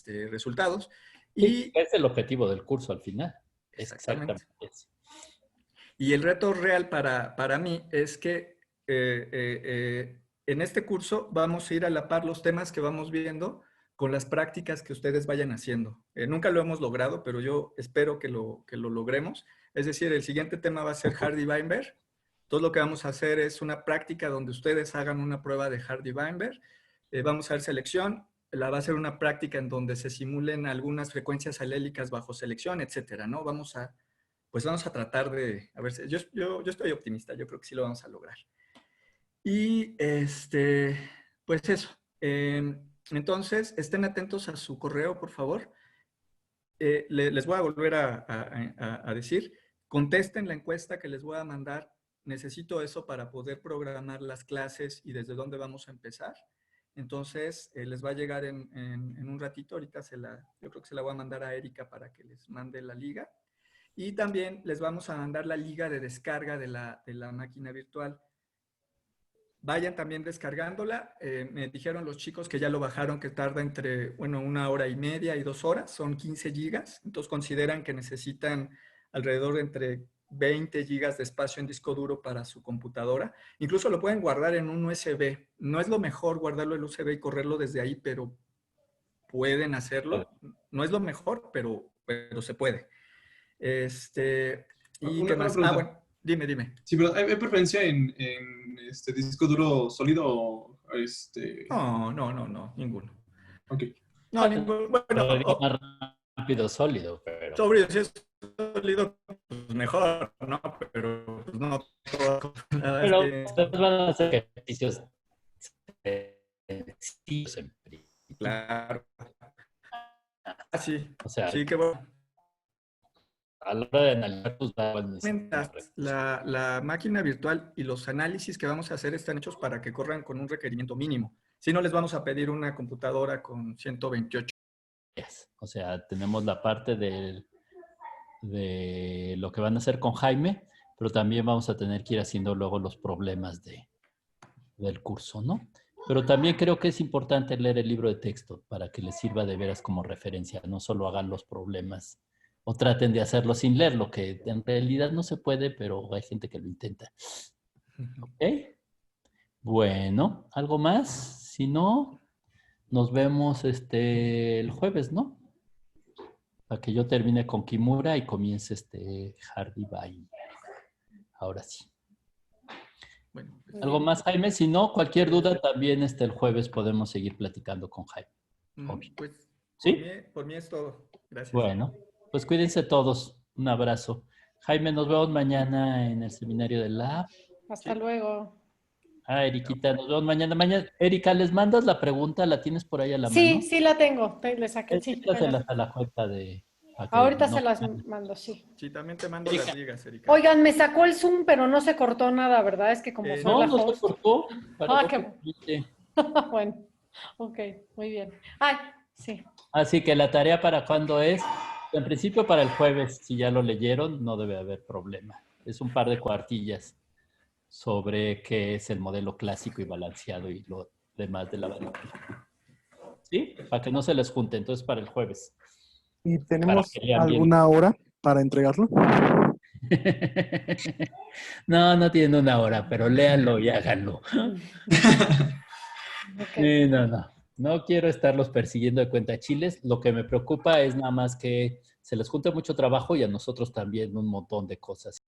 E: resultados.
A: Sí,
E: Y
A: es el objetivo del curso al final. Es
E: exactamente.
A: exactamente eso.
E: Y el reto real para mí es que en este curso vamos a ir a la par los temas que vamos viendo con las prácticas que ustedes vayan haciendo. Nunca lo hemos logrado, pero yo espero que lo logremos. Es decir, el siguiente tema va a ser Hardy-Weinberg. Todo lo que vamos a hacer es una práctica donde ustedes hagan una prueba de Hardy-Weinberg. Vamos a ver selección. Va a ser una práctica en donde se simulen algunas frecuencias alélicas bajo selección, etcétera, ¿no? Vamos a tratar de, a ver, yo estoy optimista, yo creo que sí lo vamos a lograr. Y pues eso. Entonces, estén atentos a su correo, por favor. Les voy a volver a decir, contesten la encuesta que les voy a mandar. Necesito eso para poder programar las clases y desde dónde vamos a empezar. Entonces, les va a llegar en un ratito. Ahorita yo creo que se la voy a mandar a Erika para que les mande la liga. Y también les vamos a mandar la liga de descarga de la máquina virtual. Vayan también descargándola. Me dijeron los chicos que ya lo bajaron, que tarda entre, 1 hora y media y 2 horas. Son 15 gigas. Entonces consideran que necesitan alrededor de entre 20 gigas de espacio en disco duro para su computadora. Incluso lo pueden guardar en un USB. No es lo mejor guardarlo en USB y correrlo desde ahí, pero pueden hacerlo. No es lo mejor, pero se puede. ¿Y qué más? Bueno, dime.
C: Sí, pero ¿hay preferencia en disco duro sólido o
E: No, ninguno.
C: Ok.
E: No, ninguno. Bueno,
A: más rápido sólido, pero...
E: Sobre si es sólido, pues mejor, ¿no? Pero pues, no todo.
A: Pero ustedes van a hacer ejercicios sencillos en principio.
E: Claro. Sí.
A: O sea,
E: Sí, qué bueno.
A: a la hora de analizar tus datos,
E: La máquina virtual y los análisis que vamos a hacer están hechos para que corran con un requerimiento mínimo. Si no, les vamos a pedir una computadora con 128.
A: o sea, tenemos la parte de lo que van a hacer con Jaime, pero también vamos a tener que ir haciendo luego los problemas del curso, ¿no? Pero también creo que es importante leer el libro de texto para que les sirva de veras como referencia, no solo hagan los problemas o traten de hacerlo sin leerlo, que en realidad no se puede, pero hay gente que lo intenta. ¿Ok? Bueno, ¿algo más? Si no, nos vemos el jueves, ¿no? Para que yo termine con Kimura y comience Hardy Bay. Ahora sí.
E: Bueno,
A: ¿Algo más, Jaime? Si no, cualquier duda también el jueves podemos seguir platicando con Jaime.
E: pues,
A: ¿Sí?
E: Por mí es todo. Gracias.
A: Bueno, pues cuídense todos. Un abrazo. Jaime, nos vemos mañana en el seminario del Lab.
D: Hasta luego.
A: Eriquita, nos vemos mañana. Erika, ¿les mandas la pregunta? ¿La tienes por ahí a la mano?
D: Sí, la tengo. Le saqué, sí.
A: Échaselas a la cuenta de...
D: Ahorita se las mando, sí.
E: Sí, también te mando las ligas, Erika.
D: Oigan, me sacó el Zoom, pero no se cortó nada, ¿verdad? Es que como soy la
A: no
D: host.
A: se cortó.
D: Qué bueno. Ok, muy bien. Ay, sí.
A: Así que la tarea para cuándo es, en principio para el jueves, si ya lo leyeron, no debe haber problema. Es un par de cuartillas sobre qué es el modelo clásico y balanceado y lo demás de la variabilidad. ¿Sí? Para que no se les junte, entonces para el jueves.
F: ¿Y tenemos alguna hora para entregarlo?
A: No tienen una hora, pero léanlo y háganlo.
D: Okay.
A: No quiero estarlos persiguiendo de cuentachiles. Lo que me preocupa es nada más que se les junte mucho trabajo y a nosotros también un montón de cosas.